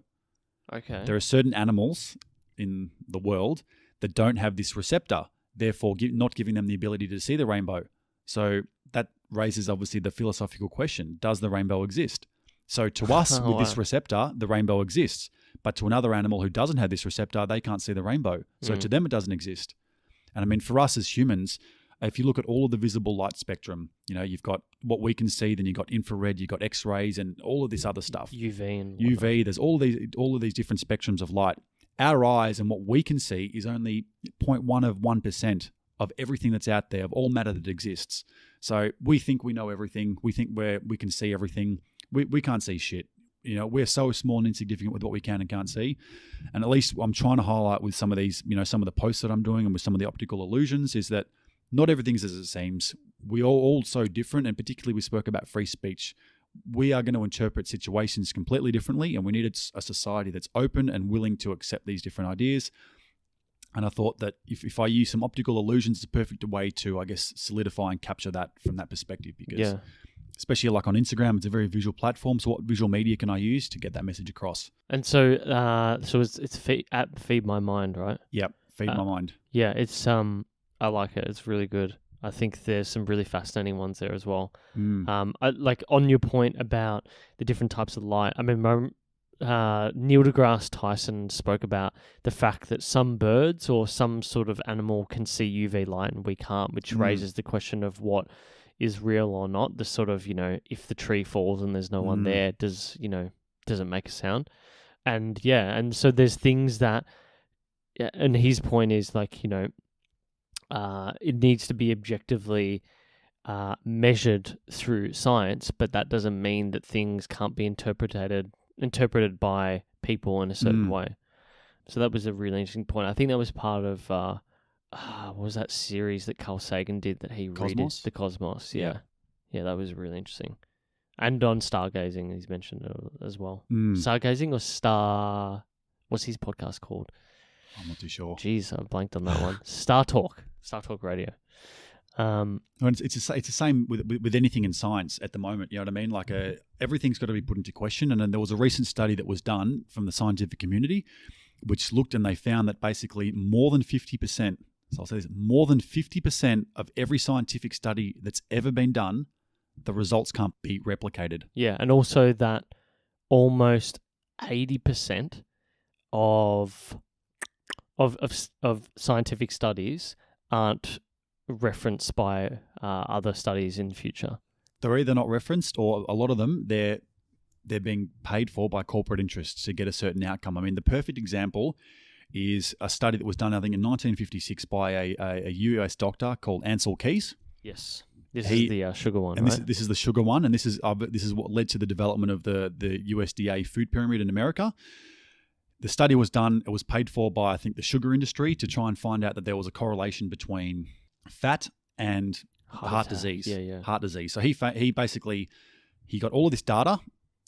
Okay. There are certain animals in the world that don't have this receptor, therefore not giving them the ability to see the rainbow. So that raises obviously the philosophical question, does the rainbow exist? So to us, with this receptor, the rainbow exists. But to another animal who doesn't have this receptor, they can't see the rainbow. So to them, it doesn't exist. And I mean, for us as humans, if you look at all of the visible light spectrum, you know, you've got what we can see, then you've got infrared, you've got X-rays, and all of this other stuff. UV and whatnot. UV, there's all of these different spectrums of light. Our eyes and what we can see is only 0.1% of everything that's out there, of all matter that exists. So we think we know everything. We think we can see everything. We can't see shit. You know, we're so small and insignificant with what we can and can't see. And at least I'm trying to highlight with some of these, you know, some of the posts that I'm doing and with some of the optical illusions is that not everything's as it seems. We are all so different, and particularly we spoke about free speech. We are going to interpret situations completely differently, and we need a society that's open and willing to accept these different ideas. And I thought that if I use some optical illusions, it's a perfect way to, I guess, solidify and capture that from that perspective, because especially like on Instagram, it's a very visual platform. So what visual media can I use to get that message across? And so it's at Feed My Mind, right? Yep, Feed My Mind. Yeah, it's I like it. It's really good. I think there's some really fascinating ones there as well. I, like on your point about the different types of light. I mean, Neil deGrasse Tyson spoke about the fact that some birds or some sort of animal can see UV light and we can't, which raises the question of what is real or not. The sort of, you know, if the tree falls and there's no one there, does it make a sound? And and so there's things that, and his point is like, you know, it needs to be objectively measured through science, but that doesn't mean that things can't be interpreted by people in a certain way. So that was a really interesting point. I think that was part of what was that series that Carl Sagan did that he Cosmos? The Cosmos. Yeah, that was really interesting. And on stargazing, he's mentioned it as well. Stargazing or star? What's his podcast called? I'm not too sure. Jeez, I blanked on that one. Star Talk Radio. It's the same with anything in science at the moment. You know what I mean? Like everything's got to be put into question. And then there was a recent study that was done from the scientific community, which looked and they found that basically more than 50%. So I'll say this: more than 50% of every scientific study that's ever been done, the results can't be replicated. Yeah, and also that almost 80% of scientific studies aren't referenced by other studies in the future. They're either not referenced, or a lot of them they're being paid for by corporate interests to get a certain outcome. I mean, the perfect example is a study that was done, I think, in 1956 by a US doctor called Ansel Keys. Yes, this is the sugar one, and right? This is the sugar one, and this is what led to the development of the USDA food pyramid in America. the study was done. It was paid for by, I think, the sugar industry to try and find out that there was a correlation between fat and heart disease. Heart disease. So he basically got all of this data.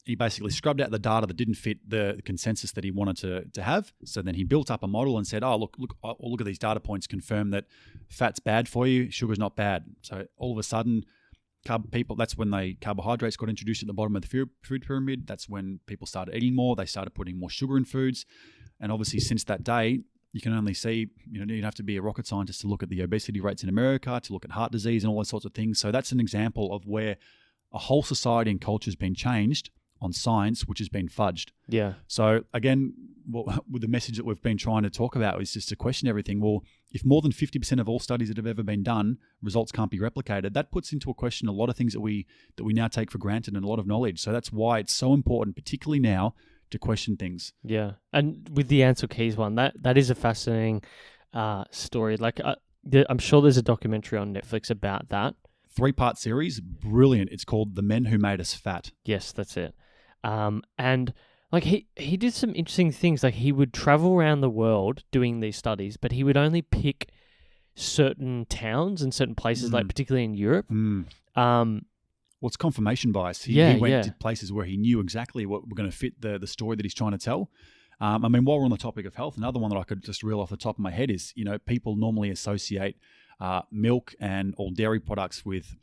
He basically scrubbed out the data that didn't fit the consensus that he wanted to have. So then he built up a model and said, look at these data points confirm that fat's bad for you, sugar's not bad. So all of a sudden, that's when carbohydrates got introduced at the bottom of the food pyramid. That's when people started eating more. They started putting more sugar in foods. And obviously since that day, you can only see, you don't have to be a rocket scientist to look at the obesity rates in America, to look at heart disease and all those sorts of things. So that's an example of where a whole society and culture has been changed on science, which has been fudged. Yeah. So again, with the message that we've been trying to talk about is just to question everything. Well, if more than 50% of all studies that have ever been done, results can't be replicated, that puts into a question a lot of things that we now take for granted and a lot of knowledge. So that's why it's so important, particularly now, to question things. Yeah. And with the Ansel Keys one, that is a fascinating story. Like I'm sure there's a documentary on Netflix about that. 3-part series, brilliant. It's called The Men Who Made Us Fat. Yes, that's it. And like he did some interesting things. Like he would travel around the world doing these studies, but he would only pick certain towns and certain places, like particularly in Europe. Well, it's confirmation bias. He went to places where he knew exactly what were going to fit the story that he's trying to tell. I mean, while we're on the topic of health, another one that I could just reel off the top of my head is, people normally associate milk and all dairy products with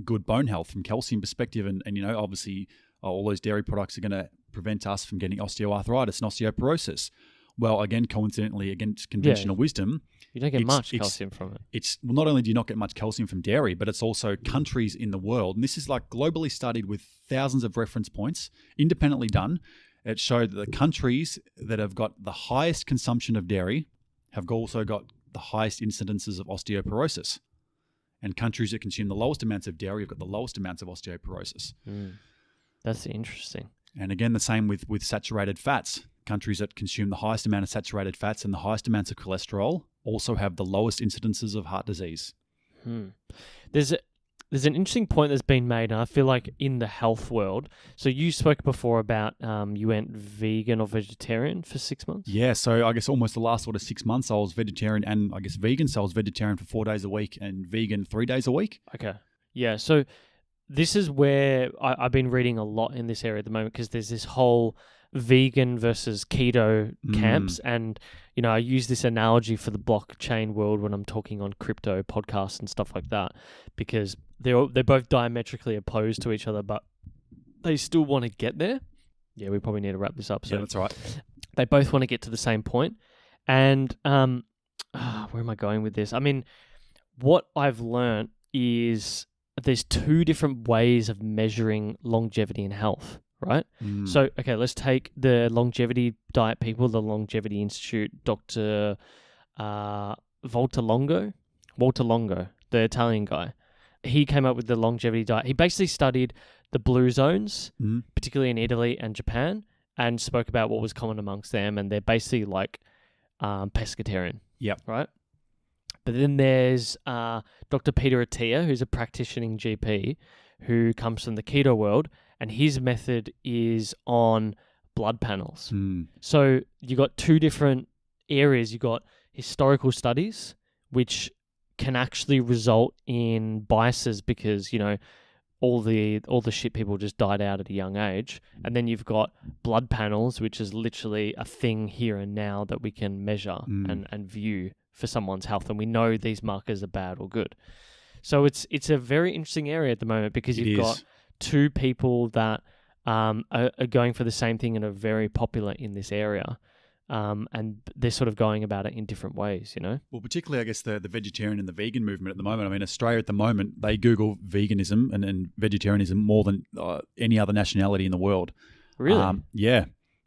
good bone health from calcium perspective. And obviously all those dairy products are going to prevent us from getting osteoarthritis and osteoporosis. Well, again, coincidentally, against conventional wisdom, you don't get much calcium from it. Not only do you not get much calcium from dairy, but it's also countries in the world. And this is like globally studied with thousands of reference points, independently done. It showed that the countries that have got the highest consumption of dairy have also got the highest incidences of osteoporosis. And countries that consume the lowest amounts of dairy have got the lowest amounts of osteoporosis. That's interesting. And again, the same with saturated fats. Countries that consume the highest amount of saturated fats and the highest amounts of cholesterol also have the lowest incidences of heart disease. There's an interesting point that's been made, and I feel like in the health world. So you spoke before about you went vegan or vegetarian for 6 months? Yeah, so I guess almost the last 6 months I was vegetarian and I guess vegan. So I was vegetarian for 4 days a week and vegan 3 days a week. Okay. Yeah, so this is where I've been reading a lot in this area at the moment because there's this whole vegan versus keto camps. And, I use this analogy for the blockchain world when I'm talking on crypto podcasts and stuff like that because they're both diametrically opposed to each other, but they still want to get there. Yeah, we probably need to wrap this up. So yeah, that's right. They both want to get to the same point. And where am I going with this? I mean, what I've learned is there's 2 different ways of measuring longevity and health, right? So, okay, let's take the longevity diet people, the Longevity Institute, Dr. Walter Longo, the Italian guy. He came up with the longevity diet. He basically studied the blue zones, particularly in Italy and Japan, and spoke about what was common amongst them. And they're basically like pescatarian. Yep. Right? But then there's Dr. Peter Attia, who's a practicing GP who comes from the keto world, and his method is on blood panels. So you got 2 different areas. You got historical studies, which can actually result in biases because, all the shit people just died out at a young age. And then you've got blood panels, which is literally a thing here and now that we can measure and view for someone's health. And we know these markers are bad or good. So it's a very interesting area at the moment because you've got 2 people that are going for the same thing and are very popular in this area. And they're sort of going about it in different ways, Well, particularly, I guess, the vegetarian and the vegan movement at the moment. I mean, Australia at the moment, they Google veganism and vegetarianism more than any other nationality in the world. Really? Yeah.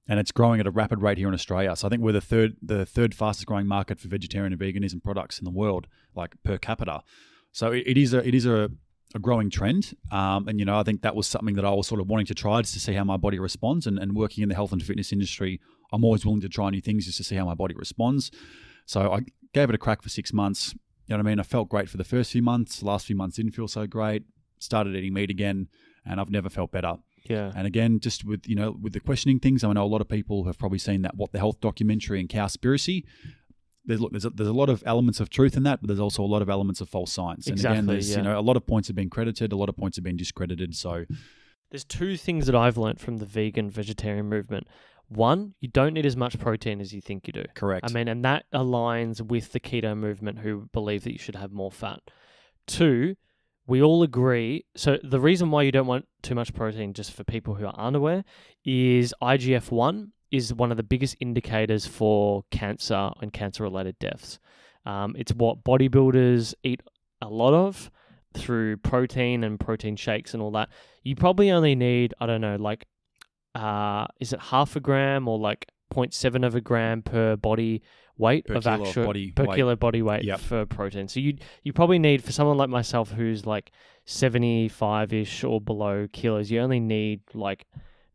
And it's growing at a rapid rate here in Australia. So I think we're the third fastest growing market for vegetarian and veganism products in the world, like per capita. So it is a growing trend. And, I think that was something that I was sort of wanting to try just to see how my body responds. And working in the health and fitness industry, I'm always willing to try new things just to see how my body responds. So I gave it a crack for 6 months. You know what I mean? I felt great for the first few months. The last few months didn't feel so great. Started eating meat again, and I've never felt better. Yeah. And again, just with the questioning things, I know a lot of people have probably seen that What the Health documentary and Cowspiracy. There's a lot of elements of truth in that, but there's also a lot of elements of false science. And again, there's a lot of points have been credited, a lot of points have been discredited. So there's two things that I've learned from the vegan vegetarian movement. One, you don't need as much protein as you think you do. Correct. I mean, and that aligns with the keto movement, who believe that you should have more fat. Two, we all agree. So the reason why you don't want too much protein, just for people who are unaware, is IGF-1 is one of the biggest indicators for cancer and cancer-related deaths. It's what bodybuilders eat a lot of through protein and protein shakes and all that. You probably only need, I don't know, like, is it half a gram or like 0.7 of a gram per body weight of actual kilo body weight for protein. So you probably need, for someone like myself who's like 75-ish or below kilos, you only need like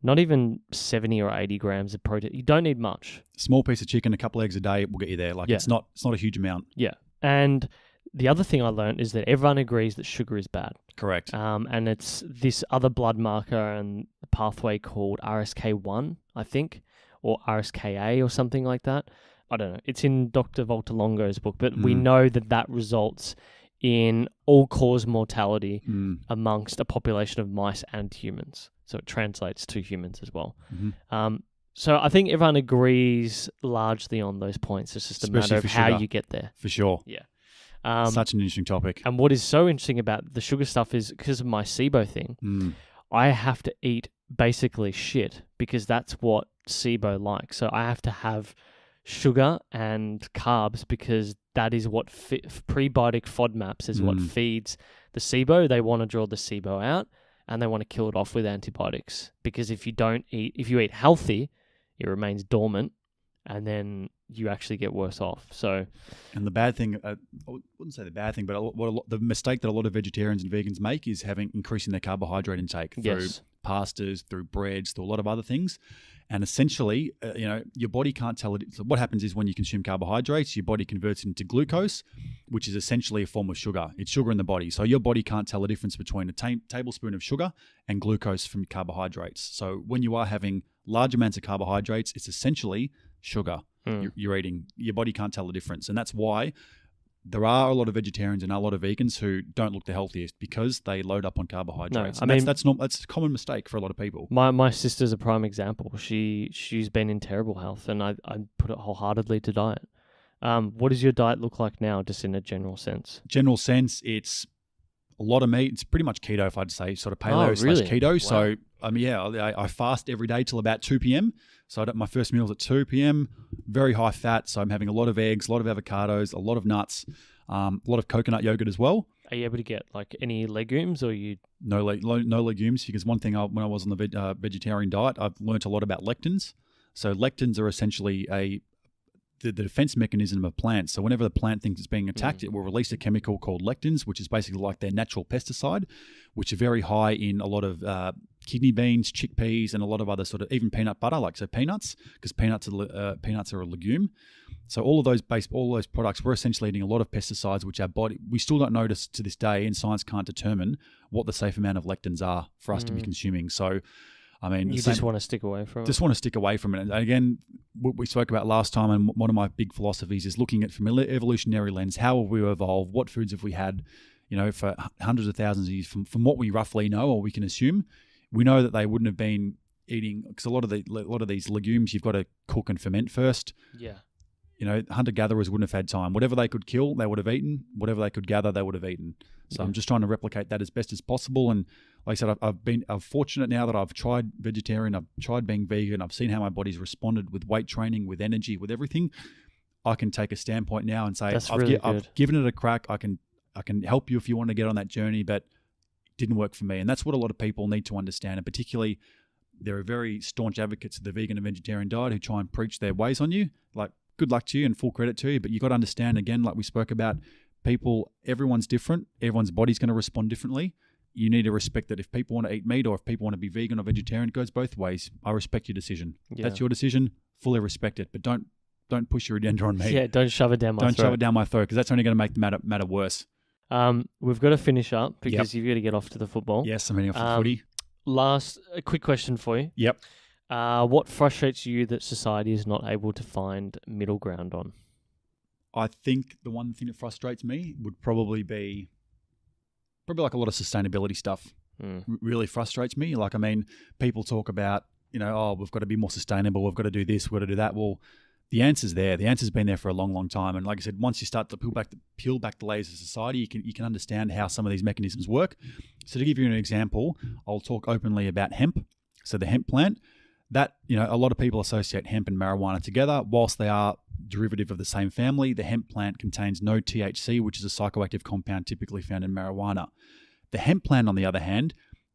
not even 70 or 80 grams of protein. You don't need much. Small piece of chicken, a couple of eggs a day will get you there. Like it's not a huge amount. Yeah. And the other thing I learned is that everyone agrees that sugar is bad. Correct. And it's this other blood marker and pathway called RSK1, I think, or RSKA or something like that. I don't know. It's in Dr. Voltalongo's book, but we know that results in all-cause mortality amongst a population of mice and humans. So it translates to humans as well. Mm-hmm. So I think everyone agrees largely on those points. It's just a matter of how you get there. For sure. Yeah. Such an interesting topic. And what is so interesting about the sugar stuff is because of my SIBO thing, I have to eat basically shit because that's what SIBO likes. So I have to have sugar and carbs because that is what prebiotic FODMAPs is what feeds the SIBO. They want to draw the SIBO out and they want to kill it off with antibiotics, because if you eat healthy, it remains dormant and then you actually get worse off. So, and the bad thing, I wouldn't say the bad thing, but the mistake that a lot of vegetarians and vegans make is increasing their carbohydrate intake through pastas, through breads, through a lot of other things. And essentially, your body can't tell it. So what happens is when you consume carbohydrates, your body converts it into glucose, which is essentially a form of sugar. It's sugar in the body. So your body can't tell the difference between a tablespoon of sugar and glucose from carbohydrates. So when you are having large amounts of carbohydrates, it's essentially sugar you're eating. Your body can't tell the difference. And that's why there are a lot of vegetarians and a lot of vegans who don't look the healthiest because they load up on carbohydrates. No, that's a common mistake for a lot of people. My sister's a prime example. She's been in terrible health, and I put it wholeheartedly to diet. What does your diet look like now, just in a general sense? General sense, it's a lot of meat. It's pretty much keto, if I'd say, sort of paleo / keto. Wow. So I fast every day till about 2 p.m. So my first meal is at 2 p.m. Very high fat. So I'm having a lot of eggs, a lot of avocados, a lot of nuts, a lot of coconut yogurt as well. Are you able to get like any legumes, or you? No legumes, because one thing when I was on the vegetarian diet, I've learned a lot about lectins. So lectins are essentially the defense mechanism of plants. So whenever the plant thinks it's being attacked, it will release a chemical called lectins, which is basically like their natural pesticide, which are very high in a lot of kidney beans, chickpeas, and a lot of other sort of, even peanut butter, peanuts, because peanuts are a legume. So all of those products, we're essentially eating a lot of pesticides, which our body, we still don't notice to this day, and science can't determine what the safe amount of lectins are for us to be consuming. So I mean, just want to stick away from it. Just want to stick away from it. And again, what we spoke about last time, and one of my big philosophies is looking at from an evolutionary lens. How have we evolved? What foods have we had, for hundreds of thousands of years? From what we roughly know, or we can assume, we know that they wouldn't have been eating, because a lot of these legumes you've got to cook and ferment first. Yeah. Hunter-gatherers wouldn't have had time. Whatever they could kill, they would have eaten. Whatever they could gather, they would have eaten. So I'm just trying to replicate that as best as possible. And like I said, I'm fortunate now that I've tried vegetarian, I've tried being vegan, I've seen how my body's responded with weight training, with energy, with everything. I can take a standpoint now and say, I've given it a crack. I can help you if you want to get on that journey, but it didn't work for me. And that's what a lot of people need to understand. And particularly, there are very staunch advocates of the vegan and vegetarian diet who try and preach their ways on you. Like, good luck to you and full credit to you, but you got to understand, again, like we spoke about, everyone's different. Everyone's body's going to respond differently. You need to respect that if people want to eat meat or if people want to be vegan or vegetarian, it goes both ways. I respect your decision. Yeah. That's your decision. Fully respect it, but don't push your agenda on me. Yeah, don't shove it down my throat. Don't shove it down my throat, because that's only going to make the matter worse. We've got to finish up because you've got to get off to the football. Yes, I'm heading off to the footy. a quick question for you. Yep. What frustrates you that society is not able to find middle ground on? I think the one thing that frustrates me would probably be like a lot of sustainability stuff. Really frustrates me. Like, I mean, people talk about, we've got to be more sustainable. We've got to do this. We've got to do that. Well, the answer's there. The answer's been there for a long, long time. And like I said, once you start to peel back the layers of society, you can understand how some of these mechanisms work. So to give you an example, I'll talk openly about hemp. So the hemp plant, that, a lot of people associate hemp and marijuana together. Whilst they are derivative of the same family, the hemp plant contains no THC, which is a psychoactive compound typically found in marijuana. The hemp plant, on the other hand,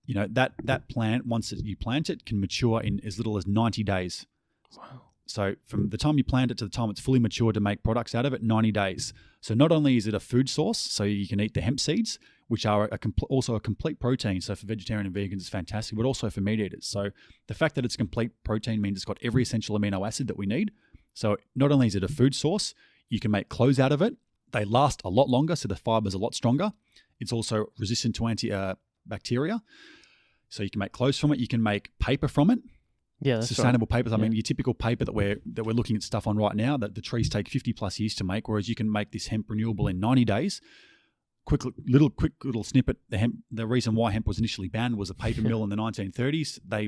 that plant, once you plant it, can mature in as little as 90 days. Wow. So from the time you plant it to the time it's fully mature to make products out of it, 90 days. So not only is it a food source, so you can eat the hemp seeds, which are also a complete protein. So for vegetarian and vegans, it's fantastic, but also for meat eaters. So the fact that it's a complete protein means it's got every essential amino acid that we need. So not only is it a food source, you can make clothes out of it. They last a lot longer, so the fiber's a lot stronger. It's also resistant to antibacteria. So you can make clothes from it. You can make paper from it. Yeah, that's sustainable right. papers. I mean, your typical paper that we're looking at stuff on right now, that the trees take 50 plus years to make, whereas you can make this hemp renewable in 90 days. Quick little snippet. The reason why hemp was initially banned was a paper mill in the 1930s. They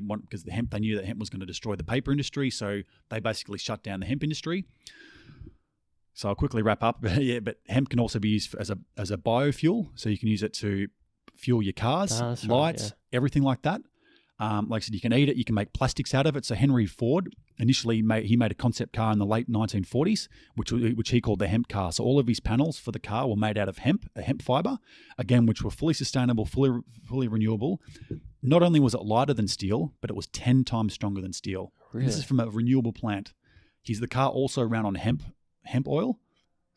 knew that hemp was going to destroy the paper industry, so they basically shut down the hemp industry. So I'll quickly wrap up. Yeah, but hemp can also be used as a biofuel, so you can use it to fuel your cars, lights, everything like that. Like I said, you can eat it. You can make plastics out of it. So Henry Ford initially made a concept car in the late 1940s, which he called the hemp car. So all of his panels for the car were made out of hemp, a hemp fiber, again, which were fully sustainable, fully renewable. Not only was it lighter than steel, but it was 10 times stronger than steel. Really? This is from a renewable plant. The car also ran on hemp oil.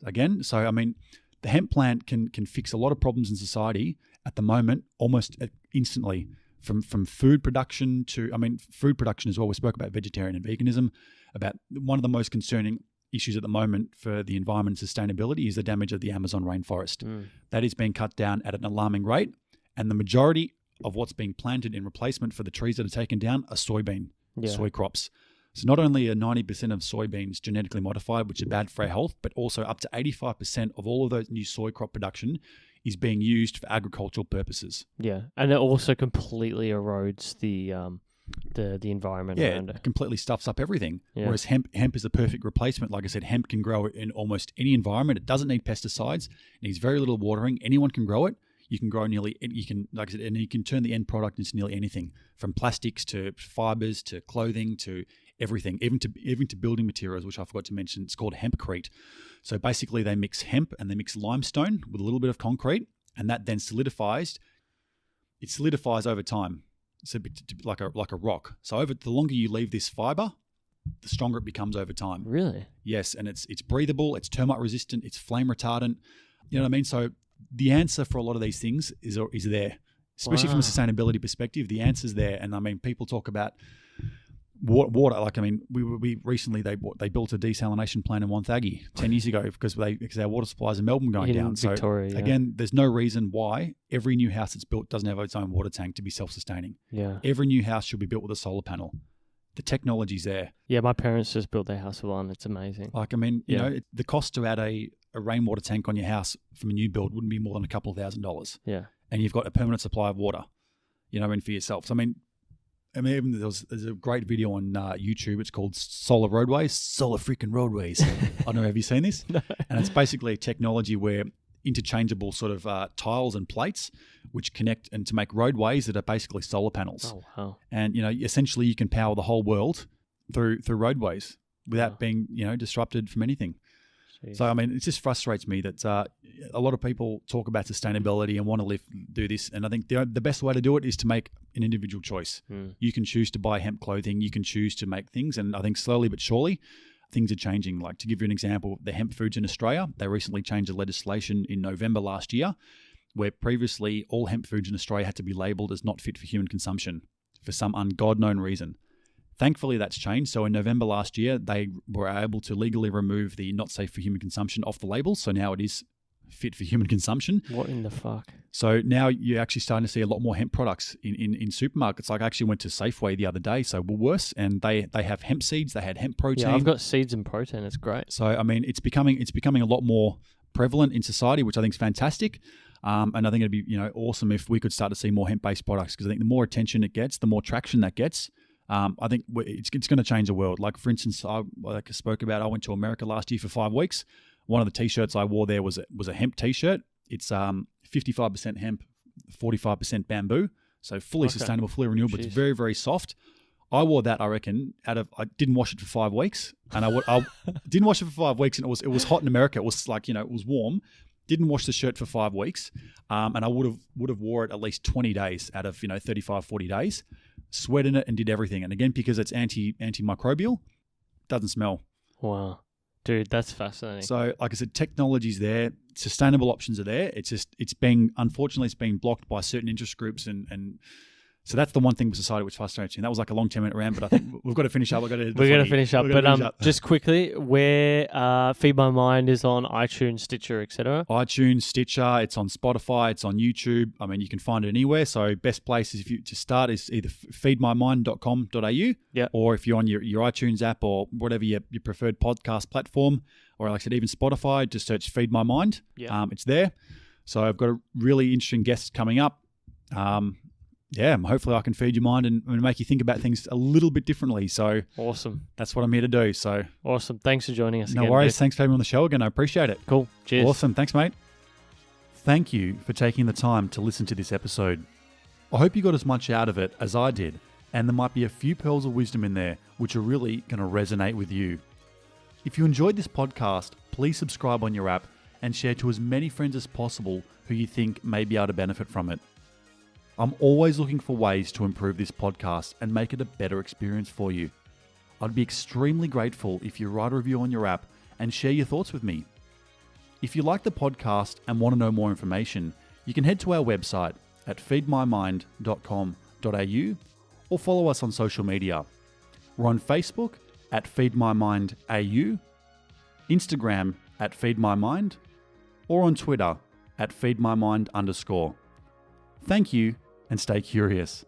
Again, so I mean, the hemp plant can fix a lot of problems in society at the moment, almost instantly. From food production to, food production as well. We spoke about vegetarian and veganism. About one of the most concerning issues at the moment for the environment and sustainability is the damage of the Amazon rainforest. That is being cut down at an alarming rate, and the majority of what's being planted in replacement for the trees that are taken down are soy crops. So not only are 90% of soybeans genetically modified, which are bad for our health, but also up to 85% of all of those new soy crop production is being used for agricultural purposes. Yeah, and it also completely erodes the environment around it. It completely stuffs up everything. Yeah. Whereas hemp is a perfect replacement. Like I said, hemp can grow in almost any environment. It doesn't need pesticides. It needs very little watering. Anyone can grow it. You can grow like I said, and you can turn the end product into nearly anything, from plastics to fibers to clothing to everything, even to building materials, which I forgot to mention. It's called hempcrete. So basically, they mix hemp and they mix limestone with a little bit of concrete, and that then solidifies. It solidifies over time, so like a rock. So the longer you leave this fiber, the stronger it becomes over time. Really? Yes, and it's breathable, it's termite resistant, it's flame retardant. You know what I mean? So the answer for a lot of these things is there, especially from a sustainability perspective. The answer's there, and I mean, people talk about water. Like, I mean, we recently they built a desalination plant in Wonthaggi 10 years ago because our water supplies in Melbourne going down. Victoria, so again, there's no reason why every new house that's built doesn't have its own water tank to be self-sustaining. Yeah. Every new house should be built with a solar panel. The technology's there. Yeah, my parents just built their house with one. It's amazing. Like, I mean, you know, the cost to add a rainwater tank on your house from a new build wouldn't be more than a couple of $1,000. Yeah. And you've got a permanent supply of water, for yourself. So, I mean, there's a great video on YouTube. It's called Solar Freaking Roadways. I don't know, have you seen this? No. And it's basically a technology where interchangeable sort of tiles and plates which connect and to make roadways that are basically solar panels. Oh, wow. And, essentially you can power the whole world through roadways without being, disrupted from anything. Jeez. So, I mean, it just frustrates me that a lot of people talk about sustainability and want to do this. And I think the best way to do it is to make an individual choice. You can choose to buy hemp clothing. You can choose to make things. And I think slowly but surely, things are changing. Like, to give you an example, the hemp foods in Australia, they recently changed the legislation in November last year, where previously all hemp foods in Australia had to be labelled as not fit for human consumption for some God-known reason. Thankfully, that's changed. So in November last year, they were able to legally remove the not safe for human consumption off the labels. So now it is fit for human consumption. What in the fuck? So now you're actually starting to see a lot more hemp products in supermarkets. Like I actually went to Safeway the other day, so Woolworths, and they have hemp seeds. They had hemp protein. Yeah, I've got seeds and protein. It's great. So I mean, it's becoming a lot more prevalent in society, which I think is fantastic. And I think it'd be awesome if we could start to see more hemp-based products, because I think the more attention it gets, the more traction that gets. I think it's going to change the world. Like for instance, like I spoke about, I went to America last year for 5 weeks. One of the t-shirts I wore there was a hemp t-shirt. It's 55% hemp, 45% bamboo, so fully sustainable, fully renewable. Jeez. It's very, very soft. I wore that, I reckon, I didn't wash it for 5 weeks, and I didn't wash it for 5 weeks, and it was hot in America. It was like, it was warm. Didn't wash the shirt for 5 weeks, and I would have wore it at least 20 days out of 35, 40 days. Sweat in it and did everything, and again, because it's antimicrobial, doesn't smell. Wow. Dude, that's fascinating. So, like I said, technology's there, sustainable options are there. Unfortunately, it's being blocked by certain interest groups, and so that's the one thing with society which frustrates me. That was like a long 10-minute rant, but I think we've got to finish up. We're going to finish up. But just quickly, where Feed My Mind is on iTunes, Stitcher, etc. iTunes, Stitcher, it's on Spotify, it's on YouTube. I mean, you can find it anywhere. So best place is to start is either feedmymind.com.au, or if you're on your iTunes app or whatever your preferred podcast platform, or like I said, even Spotify, just search Feed My Mind. It's there. So I've got a really interesting guest coming up. Hopefully I can feed your mind and make you think about things a little bit differently. So awesome. That's what I'm here to do. So awesome. Thanks for joining us again. No worries. Mate. Thanks for having me on the show again. I appreciate it. Cool. Cheers. Awesome. Thanks, mate. Thank you for taking the time to listen to this episode. I hope you got as much out of it as I did, and there might be a few pearls of wisdom in there which are really going to resonate with you. If you enjoyed this podcast, please subscribe on your app and share to as many friends as possible who you think may be able to benefit from it. I'm always looking for ways to improve this podcast and make it a better experience for you. I'd be extremely grateful if you write a review on your app and share your thoughts with me. If you like the podcast and want to know more information, you can head to our website at feedmymind.com.au or follow us on social media. We're on Facebook at feedmymindau, Instagram at feedmymind, or on Twitter at feedmymind_. Thank you, and stay curious.